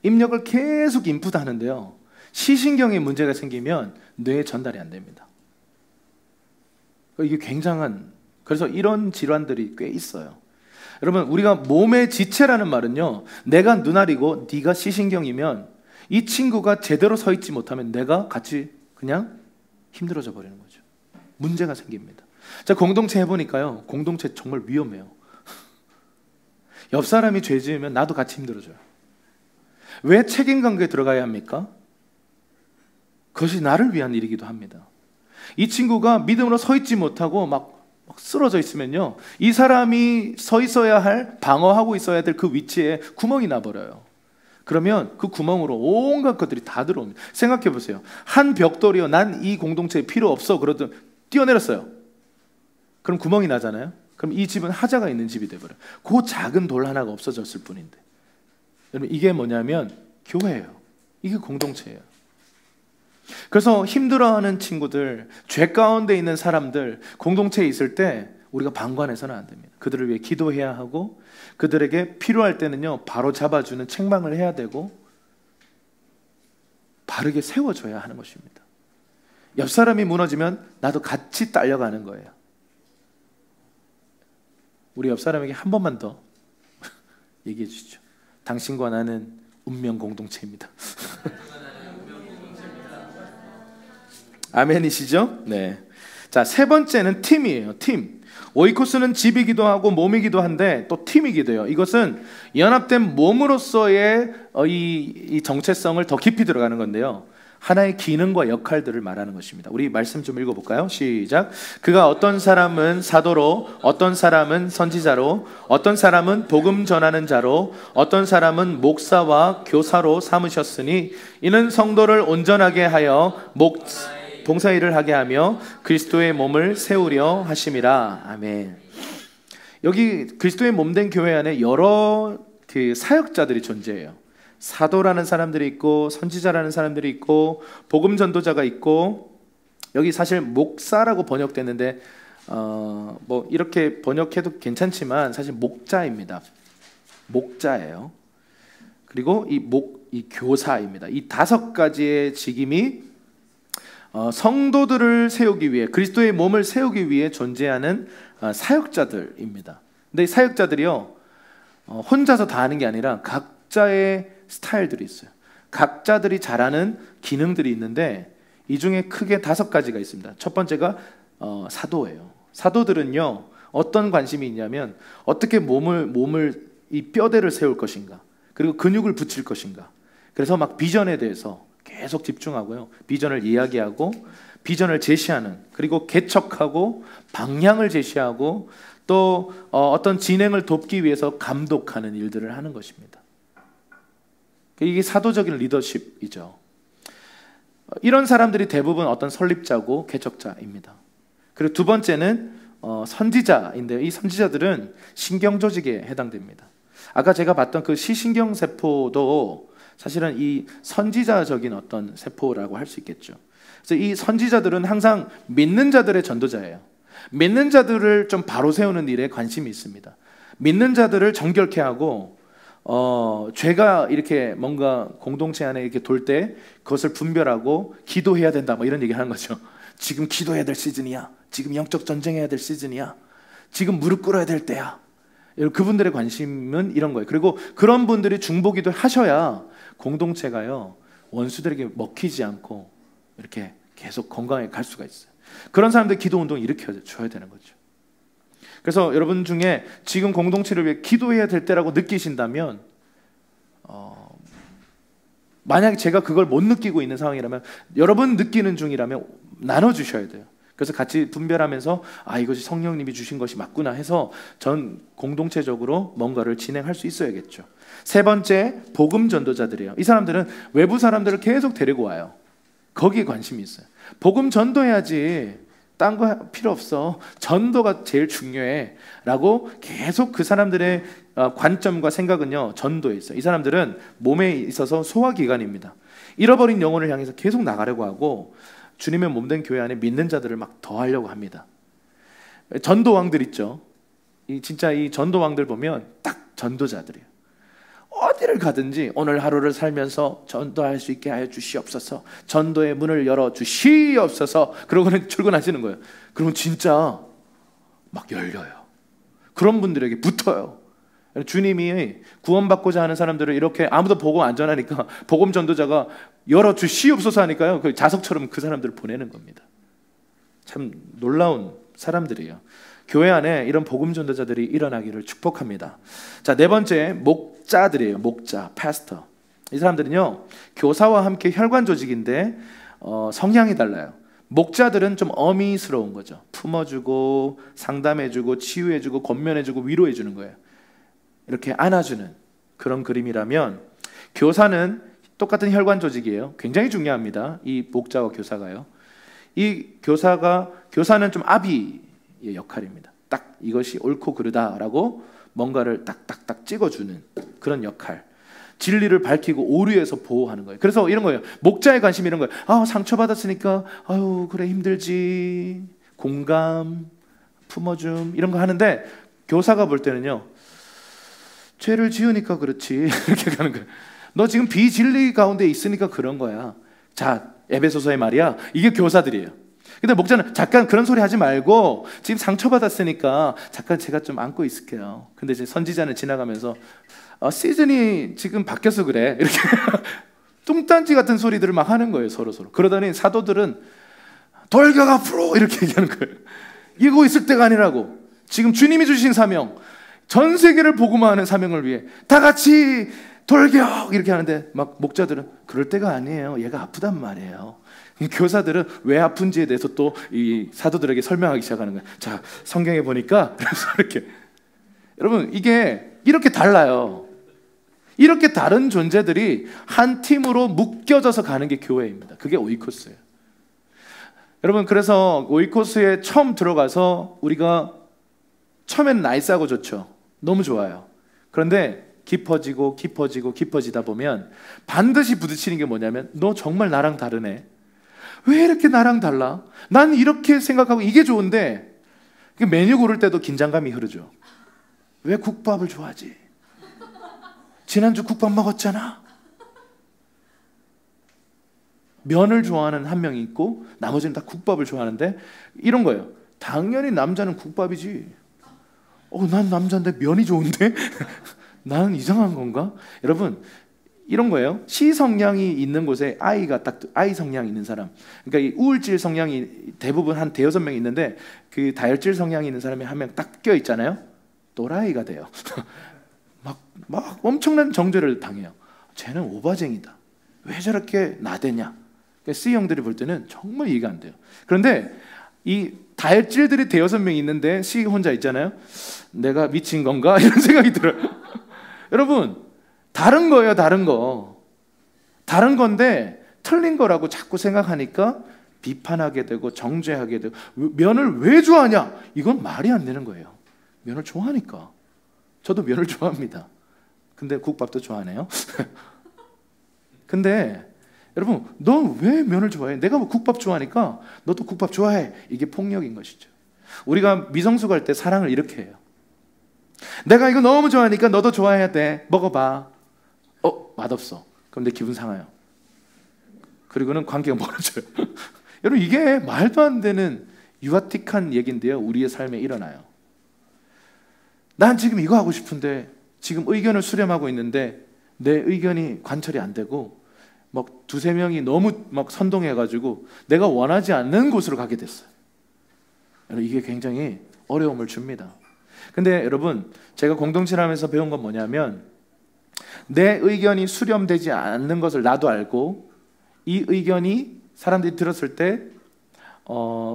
입력을 계속 인풋하는데요, 시신경에 문제가 생기면 뇌에 전달이 안 됩니다. 이게 굉장한, 그래서 이런 질환들이 꽤 있어요. 여러분, 우리가 몸의 지체라는 말은요, 내가 눈알이고 네가 시신경이면 이 친구가 제대로 서 있지 못하면 내가 같이 그냥 힘들어져 버리는 거죠. 문제가 생깁니다. 자, 공동체 해보니까요, 공동체 정말 위험해요. 옆 사람이 죄 지으면 나도 같이 힘들어져요. 왜 책임관계에 들어가야 합니까? 그것이 나를 위한 일이기도 합니다. 이 친구가 믿음으로 서 있지 못하고 막 쓰러져 있으면요, 이 사람이 서 있어야 할, 방어하고 있어야 될 그 위치에 구멍이 나버려요. 그러면 그 구멍으로 온갖 것들이 다 들어옵니다. 생각해 보세요. 한 벽돌이요, 난 이 공동체에 필요 없어 그러든 뛰어내렸어요. 그럼 구멍이 나잖아요. 그럼 이 집은 하자가 있는 집이 돼버려요. 그 작은 돌 하나가 없어졌을 뿐인데. 여러분, 이게 뭐냐면 교회예요. 이게 공동체예요. 그래서 힘들어하는 친구들, 죄 가운데 있는 사람들, 공동체에 있을 때 우리가 방관해서는 안 됩니다. 그들을 위해 기도해야 하고, 그들에게 필요할 때는요, 바로 잡아주는 책망을 해야 되고, 바르게 세워줘야 하는 것입니다. 옆 사람이 무너지면 나도 같이 딸려가는 거예요. 우리 옆 사람에게 한 번만 더 얘기해 주시죠. 당신과 나는 운명 공동체입니다. 아멘이시죠? 네. 자, 세 번째는 팀이에요. 팀. 오이코스는 집이기도 하고 몸이기도 한데 또 팀이기도 해요. 이것은 연합된 몸으로서의 이 정체성을 더 깊이 들어가는 건데요, 하나의 기능과 역할들을 말하는 것입니다. 우리 말씀 좀 읽어볼까요? 시작. 그가 어떤 사람은 사도로, 어떤 사람은 선지자로, 어떤 사람은 복음 전하는 자로, 어떤 사람은 목사와 교사로 삼으셨으니 이는 성도를 온전하게 하여 봉사 일을 하게 하며 그리스도의 몸을 세우려 하심이라. 아멘. 여기 그리스도의 몸된 교회 안에 여러 그 사역자들이 존재해요. 사도라는 사람들이 있고, 선지자라는 사람들이 있고, 복음 전도자가 있고, 여기 사실 목사라고 번역됐는데 뭐 이렇게 번역해도 괜찮지만 사실 목자입니다. 목자예요. 그리고 이 교사입니다. 이 5가지의 직임이 성도들을 세우기 위해, 그리스도의 몸을 세우기 위해 존재하는 사역자들입니다. 근데 이 사역자들이요, 혼자서 다 하는 게 아니라 각자의 스타일들이 있어요. 각자들이 잘하는 기능들이 있는데 이 중에 크게 5가지가 있습니다. 첫 번째가 사도예요. 사도들은요, 어떤 관심이 있냐면 어떻게 몸을 이 뼈대를 세울 것인가, 그리고 근육을 붙일 것인가. 그래서 막 비전에 대해서 계속 집중하고요, 비전을 이야기하고, 비전을 제시하는, 그리고 개척하고, 방향을 제시하고, 또 어떤 진행을 돕기 위해서 감독하는 일들을 하는 것입니다. 이게 사도적인 리더십이죠. 이런 사람들이 대부분 어떤 설립자고 개척자입니다. 그리고 두 번째는 선지자인데요, 이 선지자들은 신경조직에 해당됩니다. 아까 제가 봤던 그 시신경세포도 사실은 이 선지자적인 어떤 세포라고 할 수 있겠죠. 그래서 이 선지자들은 항상 믿는 자들의 전도자예요. 믿는 자들을 좀 바로 세우는 일에 관심이 있습니다. 믿는 자들을 정결케 하고, 죄가 이렇게 뭔가 공동체 안에 이렇게 돌 때 그것을 분별하고 기도해야 된다, 뭐 이런 얘기 하는 거죠. 지금 기도해야 될 시즌이야. 지금 영적 전쟁해야 될 시즌이야. 지금 무릎 꿇어야 될 때야. 그분들의 관심은 이런 거예요. 그리고 그런 분들이 중보기도 하셔야 공동체가요, 원수들에게 먹히지 않고 이렇게 계속 건강하게 갈 수가 있어요. 그런 사람들 기도운동 일으켜줘야 되는 거죠. 그래서 여러분 중에 지금 공동체를 위해 기도해야 될 때라고 느끼신다면, 만약에 제가 그걸 못 느끼고 있는 상황이라면, 여러분 느끼는 중이라면 나눠주셔야 돼요. 그래서 같이 분별하면서 이것이 성령님이 주신 것이 맞구나 해서 전 공동체적으로 뭔가를 진행할 수 있어야겠죠. 세 번째, 복음 전도자들이에요. 이 사람들은 외부 사람들을 계속 데리고 와요. 거기에 관심이 있어요. 복음 전도해야지, 딴 거 필요 없어, 전도가 제일 중요해 라고 계속 그 사람들의 관점과 생각은요, 전도에 있어요. 이 사람들은 몸에 있어서 소화기관입니다. 잃어버린 영혼을 향해서 계속 나가려고 하고, 주님의 몸된 교회 안에 믿는 자들을 막 더하려고 합니다. 전도왕들 있죠. 진짜 이 전도왕들 보면 딱 전도자들이에요. 어디를 가든지 오늘 하루를 살면서 전도할 수 있게 하여 주시옵소서, 전도의 문을 열어 주시옵소서, 그러고는 출근하시는 거예요. 그러면 진짜 막 열려요. 그런 분들에게 붙어요. 주님이 구원받고자 하는 사람들을 이렇게 아무도 보고 안 전하니까 복음 전도자가 열어 주시옵소서 하니까요, 그 자석처럼 그 사람들을 보내는 겁니다. 참 놀라운 사람들이에요. 교회 안에 이런 복음 전도자들이 일어나기를 축복합니다. 자, 네 번째, 목자들이에요. 목자, 패스터. 이 사람들은요, 교사와 함께 혈관 조직인데 성향이 달라요. 목자들은 좀 어미스러운 거죠. 품어주고 상담해주고 치유해주고 권면해주고 위로해주는 거예요. 이렇게 안아주는 그런 그림이라면, 교사는 똑같은 혈관 조직이에요. 굉장히 중요합니다. 이 목자와 교사가요. 이 교사는 좀 아비의 역할입니다. 딱 이것이 옳고 그르다라고 뭔가를 딱딱딱 찍어주는 그런 역할. 진리를 밝히고 오류에서 보호하는 거예요. 그래서 이런 거예요. 목자의 관심이 이런 거예요. 상처받았으니까 아유 그래 힘들지. 공감, 품어줌 이런 거 하는데, 교사가 볼 때는요, 죄를 지으니까 그렇지 이렇게 가는 거예요. 너 지금 비진리 가운데 있으니까 그런 거야. 자, 에베소서의 말이야. 이게 교사들이에요. 근데 목자는 잠깐 그런 소리 하지 말고, 지금 상처받았으니까 잠깐 제가 좀 안고 있을게요. 근데 이제 선지자는 지나가면서 시즌이 지금 바뀌어서 그래 이렇게 뚱딴지 같은 소리들을 막 하는 거예요. 서로. 그러더니 사도들은 돌격 앞으로 이렇게 얘기하는 거예요. 이거 있을 때가 아니라고. 지금 주님이 주신 사명, 전 세계를 복음화하는 사명을 위해 다 같이 돌격 이렇게 하는데, 막 목자들은 그럴 때가 아니에요. 얘가 아프단 말이에요. 교사들은 왜 아픈지에 대해서 또 이 사도들에게 설명하기 시작하는 거예요. 자, 성경에 보니까 그래서 이렇게. 여러분, 이게 이렇게 달라요. 이렇게 다른 존재들이 한 팀으로 묶여져서 가는 게 교회입니다. 그게 오이코스예요. 여러분, 그래서 오이코스에 처음 들어가서 우리가 처음엔 나이스하고 좋죠. 너무 좋아요. 그런데 깊어지다 보면 반드시 부딪히는 게 뭐냐면, 너 정말 나랑 다르네. 왜 이렇게 나랑 달라? 난 이렇게 생각하고 이게 좋은데. 메뉴 고를 때도 긴장감이 흐르죠. 왜 국밥을 좋아하지? 지난주 국밥 먹었잖아. 면을 좋아하는 한 명이 있고 나머지는 다 국밥을 좋아하는데, 이런 거예요. 당연히 남자는 국밥이지. 난 남자인데 면이 좋은데? 나는 이상한 건가? 여러분, 이런 거예요. C 성향이 있는 곳에 I 성향이 있는 사람, 그러니까 이 우울질 성향이 대부분 한 대여섯 명 있는데, 그 다혈질 성향이 있는 사람이 한 명 딱 껴 있잖아요. 또라이가 돼요. 막 엄청난 정죄를 당해요. 쟤는 오바쟁이다. 왜 저렇게 나대냐? 그러니까 C 형들이 볼 때는 정말 이해가 안 돼요. 그런데 이 다혈질들이 대여섯 명 있는데 C 혼자 있잖아요. 내가 미친 건가? 이런 생각이 들어요. 여러분, 다른 거예요. 다른 건데 틀린 거라고 자꾸 생각하니까 비판하게 되고 정죄하게 되고. 면을 왜 좋아하냐? 이건 말이 안 되는 거예요. 면을 좋아하니까. 저도 면을 좋아합니다. 근데 국밥도 좋아하네요. 근데 여러분, 너 왜 면을 좋아해? 내가 뭐 국밥 좋아하니까 너도 국밥 좋아해. 이게 폭력인 것이죠. 우리가 미성숙 할 때 사랑을 이렇게 해요. 내가 이거 너무 좋아하니까 너도 좋아해야 돼. 먹어봐. 맛없어. 그럼 내 기분 상해요. 그리고는 관계가 멀어져요. 여러분, 이게 말도 안 되는 유아틱한 얘기인데요, 우리의 삶에 일어나요. 난 지금 이거 하고 싶은데, 지금 의견을 수렴하고 있는데 내 의견이 관철이 안 되고 막 두세 명이 너무 막 선동해가지고 내가 원하지 않는 곳으로 가게 됐어요. 이게 굉장히 어려움을 줍니다. 근데 여러분, 제가 공동체를 하면서 배운 건 뭐냐면, 내 의견이 수렴되지 않는 것을 나도 알고, 이 의견이 사람들이 들었을 때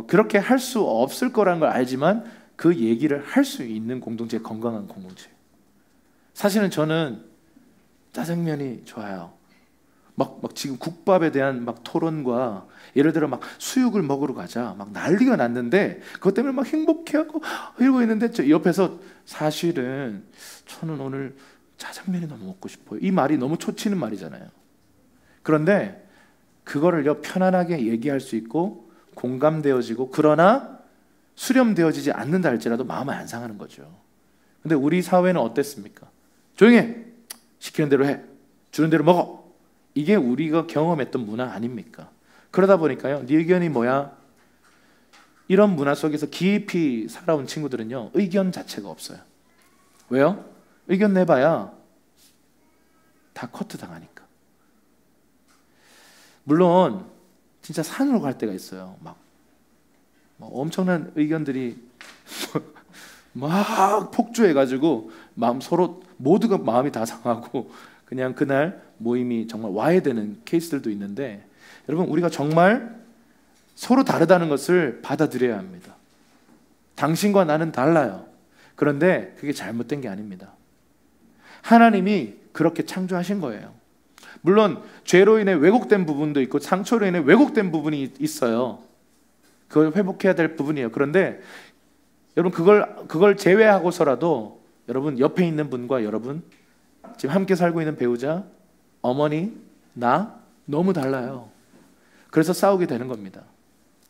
그렇게 할 수 없을 거라는 걸 알지만 그 얘기를 할 수 있는 공동체, 건강한 공동체. 사실은 저는 짜장면이 좋아요. 막 지금 국밥에 대한 막 토론과, 예를 들어 막 수육을 먹으러 가자 막 난리가 났는데, 그것 때문에 막 행복해하고 이러고 있는데, 저 옆에서 사실은 저는 오늘 짜장면이 너무 먹고 싶어요. 이 말이 너무 초치는 말이잖아요. 그런데 그거를요, 편안하게 얘기할 수 있고 공감되어지고, 그러나 수렴되어지지 않는다 할지라도 마음을 안 상하는 거죠. 근데 우리 사회는 어땠습니까? 조용히 해. 시키는 대로 해. 주는 대로 먹어. 이게 우리가 경험했던 문화 아닙니까? 그러다 보니까요, 네 의견이 뭐야? 이런 문화 속에서 깊이 살아온 친구들은요, 의견 자체가 없어요. 왜요? 의견 내봐야 다 커트 당하니까. 물론 진짜 산으로 갈 때가 있어요. 막 엄청난 의견들이 막 폭주해가지고 서로 모두가 마음이 다 상하고 그냥 그날 모임이 정말 와해되는 케이스들도 있는데, 여러분, 우리가 정말 서로 다르다는 것을 받아들여야 합니다. 당신과 나는 달라요. 그런데 그게 잘못된 게 아닙니다. 하나님이 그렇게 창조하신 거예요. 물론 죄로 인해 왜곡된 부분도 있고 상처로 인해 왜곡된 부분이 있어요. 그걸 회복해야 될 부분이에요. 그런데 여러분 그걸 제외하고서라도 여러분 옆에 있는 분과 여러분 지금 함께 살고 있는 배우자, 어머니, 나 너무 달라요. 그래서 싸우게 되는 겁니다.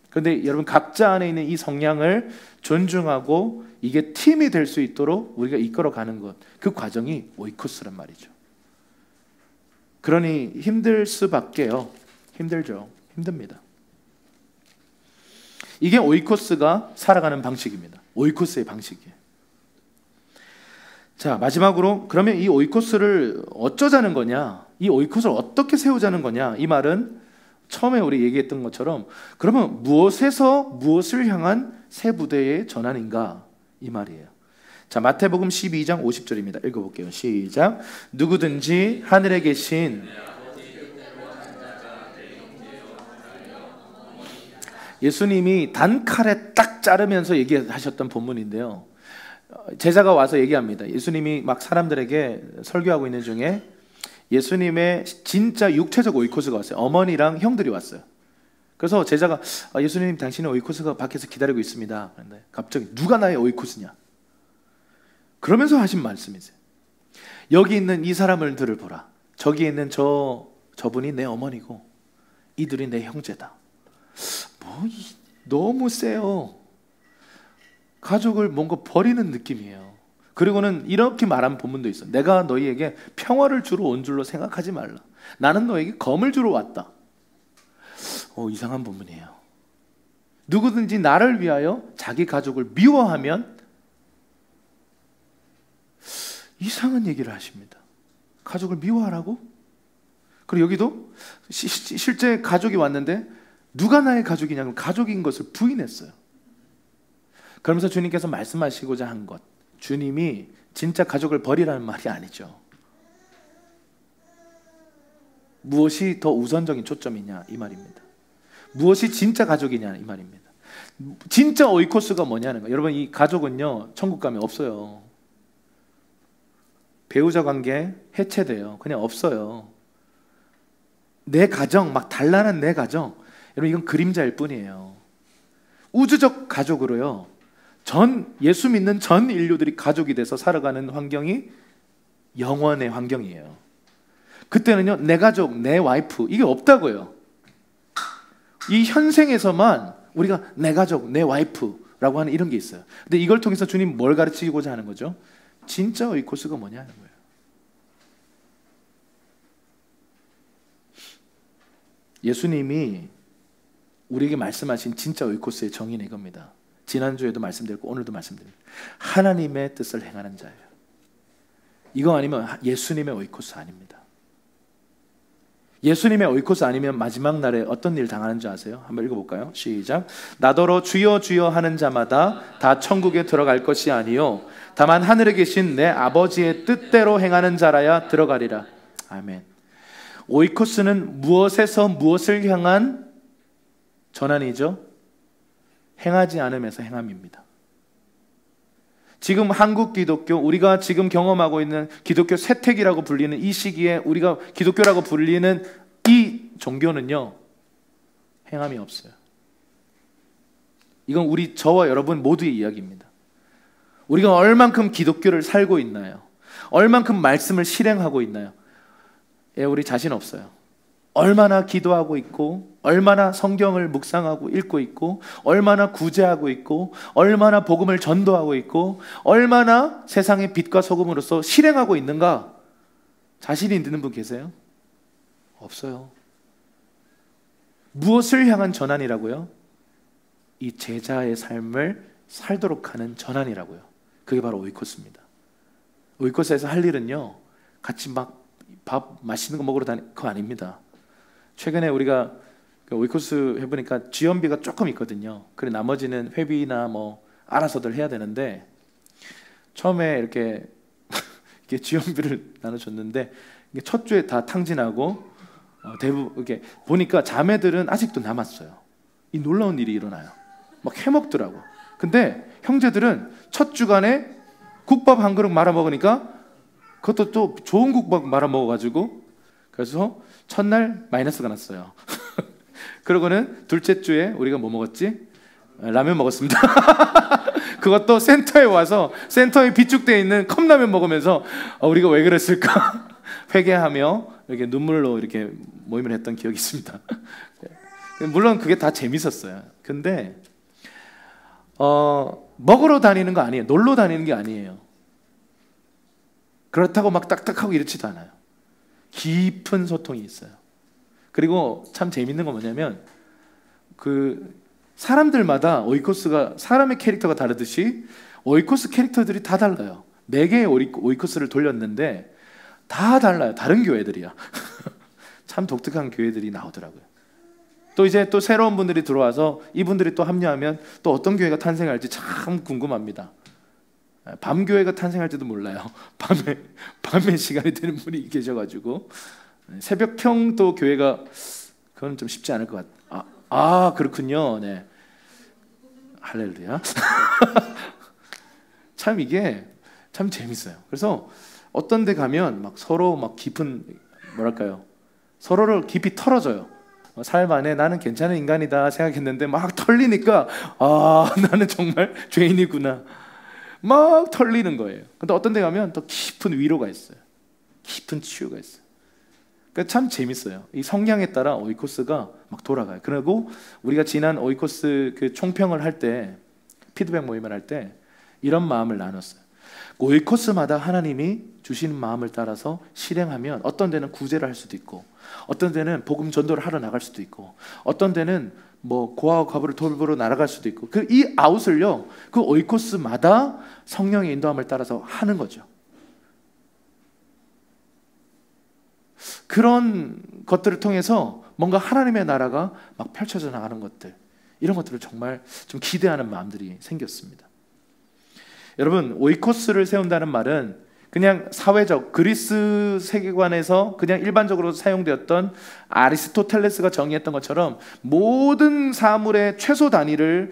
그런데 여러분 각자 안에 있는 이 성향을 존중하고 이게 팀이 될 수 있도록 우리가 이끌어가는 것, 그 과정이 오이코스란 말이죠. 그러니 힘들 수밖에요. 힘들죠. 힘듭니다. 이게 오이코스가 살아가는 방식입니다. 오이코스의 방식이에요. 자, 마지막으로 그러면 이 오이코스를 어쩌자는 거냐? 이 오이코스를 어떻게 세우자는 거냐? 이 말은 처음에 우리 얘기했던 것처럼 그러면 무엇에서 무엇을 향한 새 부대의 전환인가? 이 말이에요. 자, 마태복음 12장 50절입니다. 읽어볼게요. 시작. 누구든지 하늘에 계신 예수님이 단칼에 딱 자르면서 얘기하셨던 본문인데요. 제자가 와서 얘기합니다. 예수님이 막 사람들에게 설교하고 있는 중에 예수님의 진짜 육체적 오이코스가 왔어요. 어머니랑 형들이 왔어요. 그래서 제자가 예수님 당신의 오이코스가 밖에서 기다리고 있습니다. 그런데 갑자기 누가 나의 오이코스냐? 그러면서 하신 말씀이세요. 여기 있는 이 사람들을 보라. 저기 있는 저분이 내 어머니고 이들이 내 형제다. 너무 세요. 가족을 뭔가 버리는 느낌이에요. 그리고는 이렇게 말한 본문도 있어. 내가 너희에게 평화를 주러 온 줄로 생각하지 말라. 나는 너에게 검을 주러 왔다. 이상한 본문이에요. 누구든지 나를 위하여 자기 가족을 미워하면 이상한 얘기를 하십니다. 가족을 미워하라고? 그리고 여기도 실제 가족이 왔는데 누가 나의 가족이냐면 가족인 것을 부인했어요. 그러면서 주님께서 말씀하시고자 한 것, 주님이 진짜 가족을 버리라는 말이 아니죠. 무엇이 더 우선적인 초점이냐 이 말입니다. 무엇이 진짜 가족이냐 이 말입니다. 진짜 오이코스가 뭐냐는 거예요. 여러분, 이 가족은요 천국 가면 없어요. 배우자 관계 해체돼요. 그냥 없어요. 내 가정, 막 단란한 내 가정, 여러분 이건 그림자일 뿐이에요. 우주적 가족으로요, 예수 믿는 전 인류들이 가족이 돼서 살아가는 환경이 영원의 환경이에요. 그때는요 내 가족, 내 와이프 이게 없다고요. 이 현생에서만 우리가 내 가족, 내 와이프라고 하는 이런 게 있어요. 근데 이걸 통해서 주님 뭘 가르치고자 하는 거죠? 진짜 오이코스가 뭐냐는 거예요. 예수님이 우리에게 말씀하신 진짜 오이코스의 정의는 이겁니다. 지난주에도 말씀드렸고 오늘도 말씀드립니다. 하나님의 뜻을 행하는 자예요. 이거 아니면 예수님의 오이코스 아닙니다. 예수님의 오이코스 아니면 마지막 날에 어떤 일 당하는 줄 아세요? 한번 읽어볼까요? 시작. 나더러 주여 주여 하는 자마다 다 천국에 들어갈 것이 아니요 다만 하늘에 계신 내 아버지의 뜻대로 행하는 자라야 들어가리라. 아멘. 오이코스는 무엇에서 무엇을 향한 전환이죠? 행하지 않음에서 행함입니다. 지금 한국 기독교, 우리가 지금 경험하고 있는 기독교 세택이라고 불리는 이 시기에 우리가 기독교라고 불리는 이 종교는요 행함이 없어요. 이건 저와 여러분 모두의 이야기입니다. 우리가 얼만큼 기독교를 살고 있나요? 얼만큼 말씀을 실행하고 있나요? 우리 자신 없어요. 얼마나 기도하고 있고, 얼마나 성경을 묵상하고 읽고 있고, 얼마나 구제하고 있고, 얼마나 복음을 전도하고 있고, 얼마나 세상의 빛과 소금으로서 실행하고 있는가? 자신이 있는 분 계세요? 없어요. 무엇을 향한 전환이라고요? 이 제자의 삶을 살도록 하는 전환이라고요. 그게 바로 오이코스입니다. 오이코스에서 할 일은요 같이 막 밥 맛있는 거 먹으러 다니는 거 아닙니다. 최근에 우리가 오이코스 해보니까 지원비가 조금 있거든요. 그래 나머지는 회비나 뭐 알아서들 해야 되는데, 처음에 이렇게 지원비를 나눠줬는데 첫 주에 다 탕진하고 대부분 이렇게 보니까 자매들은 아직도 남았어요. 이 놀라운 일이 일어나요. 막 해먹더라고. 근데 형제들은 첫 주간에 국밥 한 그릇 말아 먹으니까 그것도 또 좋은 국밥 말아 먹어가지고 그래서 첫날 마이너스가 났어요. 그러고는 둘째 주에 우리가 뭐 먹었지? 라면 먹었습니다. 그것도 센터에 와서 센터에 비축되어 있는 컵라면 먹으면서 우리가 왜 그랬을까 회개하며 이렇게 눈물로 이렇게 모임을 했던 기억이 있습니다. 물론 그게 다 재밌었어요. 근데 먹으러 다니는 거 아니에요. 놀러 다니는 게 아니에요. 그렇다고 막 딱딱하고 이렇지도 않아요. 깊은 소통이 있어요. 그리고 참 재밌는 건 뭐냐면 그 사람들마다 오이코스가 사람의 캐릭터가 다르듯이 오이코스 캐릭터들이 다 달라요. 4개의 오이코스를 돌렸는데 다 달라요. 다른 교회들이야. 참 독특한 교회들이 나오더라고요. 또 이제 또 새로운 분들이 들어와서 이분들이 또 합류하면 또 어떤 교회가 탄생할지 참 궁금합니다. 밤교회가 탄생할지도 몰라요. 밤에 시간이 되는 분이 계셔가지고 새벽형 또 교회가 그건 좀 쉽지 않을 것 같아요. 그렇군요. 네. 할렐루야. 참 이게 참 재밌어요. 그래서 어떤 데 가면 막 서로 막 깊은 뭐랄까요? 서로를 깊이 털어줘요. 삶 안에 나는 괜찮은 인간이다 생각했는데 막 털리니까 나는 정말 죄인이구나. 막 털리는 거예요. 근데 어떤 데 가면 또 깊은 위로가 있어요. 깊은 치유가 있어요. 그러니까 참 재밌어요. 이 성향에 따라 오이코스가 막 돌아가요. 그리고 우리가 지난 오이코스 그 총평을 할 때, 피드백 모임을 할 때 이런 마음을 나눴어요. 오이코스마다 하나님이 주시는 마음을 따라서 실행하면 어떤 데는 구제를 할 수도 있고, 어떤 데는 복음 전도를 하러 나갈 수도 있고, 어떤 데는 뭐 고아와 과부를 돌보러 날아갈 수도 있고, 그 이 아웃을요, 그 오이코스마다 성령의 인도함을 따라서 하는 거죠. 그런 것들을 통해서 뭔가 하나님의 나라가 막 펼쳐져 나가는 것들, 이런 것들을 정말 좀 기대하는 마음들이 생겼습니다. 여러분, 오이코스를 세운다는 말은 그냥 사회적 그리스 세계관에서 그냥 일반적으로 사용되었던 아리스토텔레스가 정의했던 것처럼 모든 사물의 최소 단위를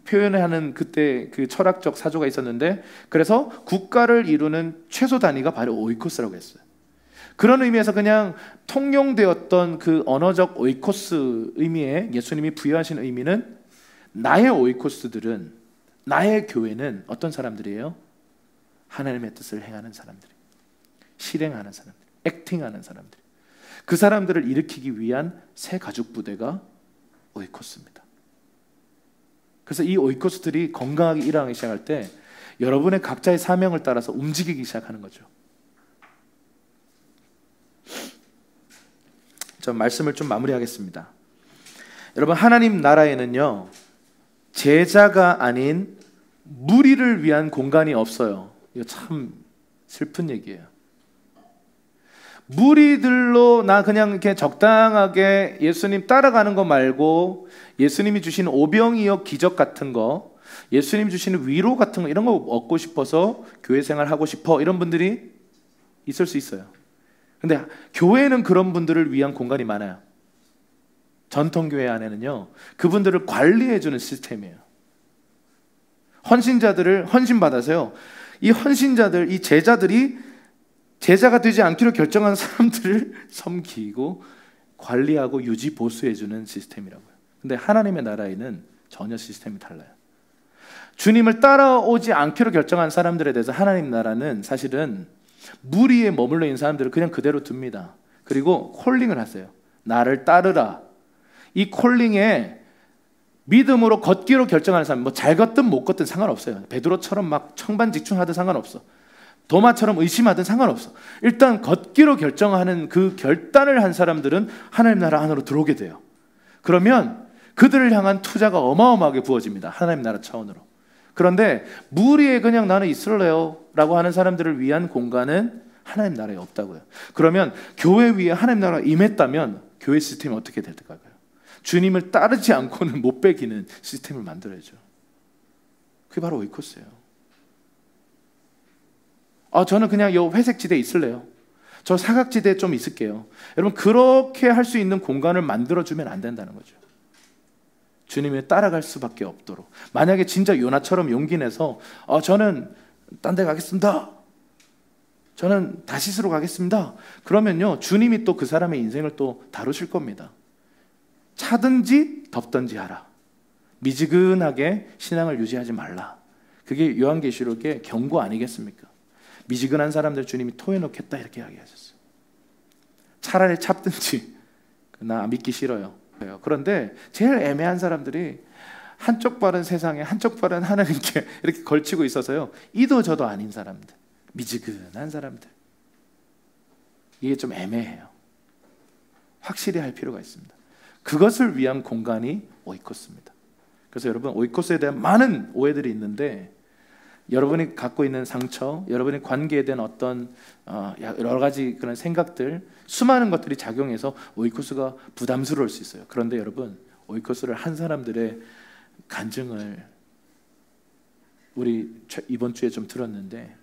표현하는 그때 그 철학적 사조가 있었는데, 그래서 국가를 이루는 최소 단위가 바로 오이코스라고 했어요. 그런 의미에서 그냥 통용되었던 그 언어적 오이코스 의미에 예수님이 부여하신 의미는, 나의 오이코스들은, 나의 교회는 어떤 사람들이에요? 하나님의 뜻을 행하는 사람들, 실행하는 사람들, 액팅하는 사람들, 그 사람들을 일으키기 위한 새 가죽 부대가 오이코스입니다. 그래서 이 오이코스들이 건강하게 일어나기 시작할 때 여러분의 각자의 사명을 따라서 움직이기 시작하는 거죠. 저 말씀을 좀 마무리하겠습니다. 여러분, 하나님 나라에는요, 제자가 아닌 무리를 위한 공간이 없어요. 이거 참 슬픈 얘기예요. 무리들로 나 그냥 이렇게 적당하게 예수님 따라가는 거 말고, 예수님이 주신 오병이어 기적 같은 거, 예수님 주시는 위로 같은 거, 이런 거 얻고 싶어서 교회 생활 하고 싶어, 이런 분들이 있을 수 있어요. 근데 교회는 그런 분들을 위한 공간이 많아요. 전통교회 안에는요, 그분들을 관리해주는 시스템이에요. 헌신자들을 헌신받아서요, 이 헌신자들, 이 제자들이 제자가 되지 않기로 결정한 사람들을 섬기고 관리하고 유지 보수해주는 시스템이라고요. 근데 하나님의 나라에는 전혀 시스템이 달라요. 주님을 따라오지 않기로 결정한 사람들에 대해서 하나님 나라는 사실은 무리에 머물러 있는 사람들을 그냥 그대로 둡니다. 그리고 콜링을 하세요. 나를 따르라. 이 콜링에 믿음으로 걷기로 결정하는 사람, 뭐 잘 걷든 못 걷든 상관없어요. 베드로처럼 막 청반직중하든 상관없어. 도마처럼 의심하든 상관없어. 일단 걷기로 결정하는 그 결단을 한 사람들은 하나님 나라 안으로 들어오게 돼요. 그러면 그들을 향한 투자가 어마어마하게 부어집니다. 하나님 나라 차원으로. 그런데 무리에 그냥 나는 있을래요 라고 하는 사람들을 위한 공간은 하나님 나라에 없다고요. 그러면 교회 위에 하나님 나라가 임했다면 교회 시스템이 어떻게 될까요? 주님을 따르지 않고는 못 배기는 시스템을 만들어야죠. 그게 바로 오이코스예요. 저는 그냥 요 회색 지대에 있을래요. 저 사각지대에 좀 있을게요. 여러분, 그렇게 할 수 있는 공간을 만들어주면 안 된다는 거죠. 주님에 따라갈 수밖에 없도록. 만약에 진짜 요나처럼 용기 내서 저는 딴 데 가겠습니다, 저는 다시스로 가겠습니다, 그러면요 주님이 또 그 사람의 인생을 또 다루실 겁니다. 차든지 덥든지 하라. 미지근하게 신앙을 유지하지 말라. 그게 요한계시록의 경고 아니겠습니까? 미지근한 사람들 주님이 토해놓겠다 이렇게 이야기하셨어요. 차라리 참든지. 나 믿기 싫어요. 그런데 제일 애매한 사람들이 한쪽 발은 세상에 한쪽 발은 하나님께 이렇게 걸치고 있어서요, 이도 저도 아닌 사람들, 미지근한 사람들, 이게 좀 애매해요. 확실히 할 필요가 있습니다. 그것을 위한 공간이 오이코스입니다. 그래서 여러분, 오이코스에 대한 많은 오해들이 있는데 여러분이 갖고 있는 상처, 여러분의 관계에 대한 어떤 여러 가지 그런 생각들, 수많은 것들이 작용해서 오이코스가 부담스러울 수 있어요. 그런데 여러분, 오이코스를 한 사람들의 간증을 우리 이번 주에 좀 들었는데,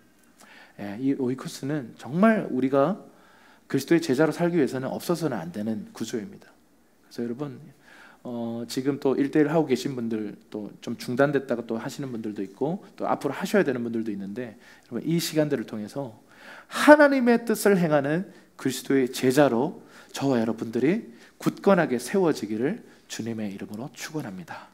이 오이코스는 정말 우리가 그리스도의 제자로 살기 위해서는 없어서는 안 되는 구조입니다. 그래서 여러분, 지금 또 1대1 하고 계신 분들, 또 좀 중단됐다가 또 하시는 분들도 있고, 또 앞으로 하셔야 되는 분들도 있는데, 여러분 이 시간들을 통해서 하나님의 뜻을 행하는 그리스도의 제자로 저와 여러분들이 굳건하게 세워지기를 주님의 이름으로 축원합니다.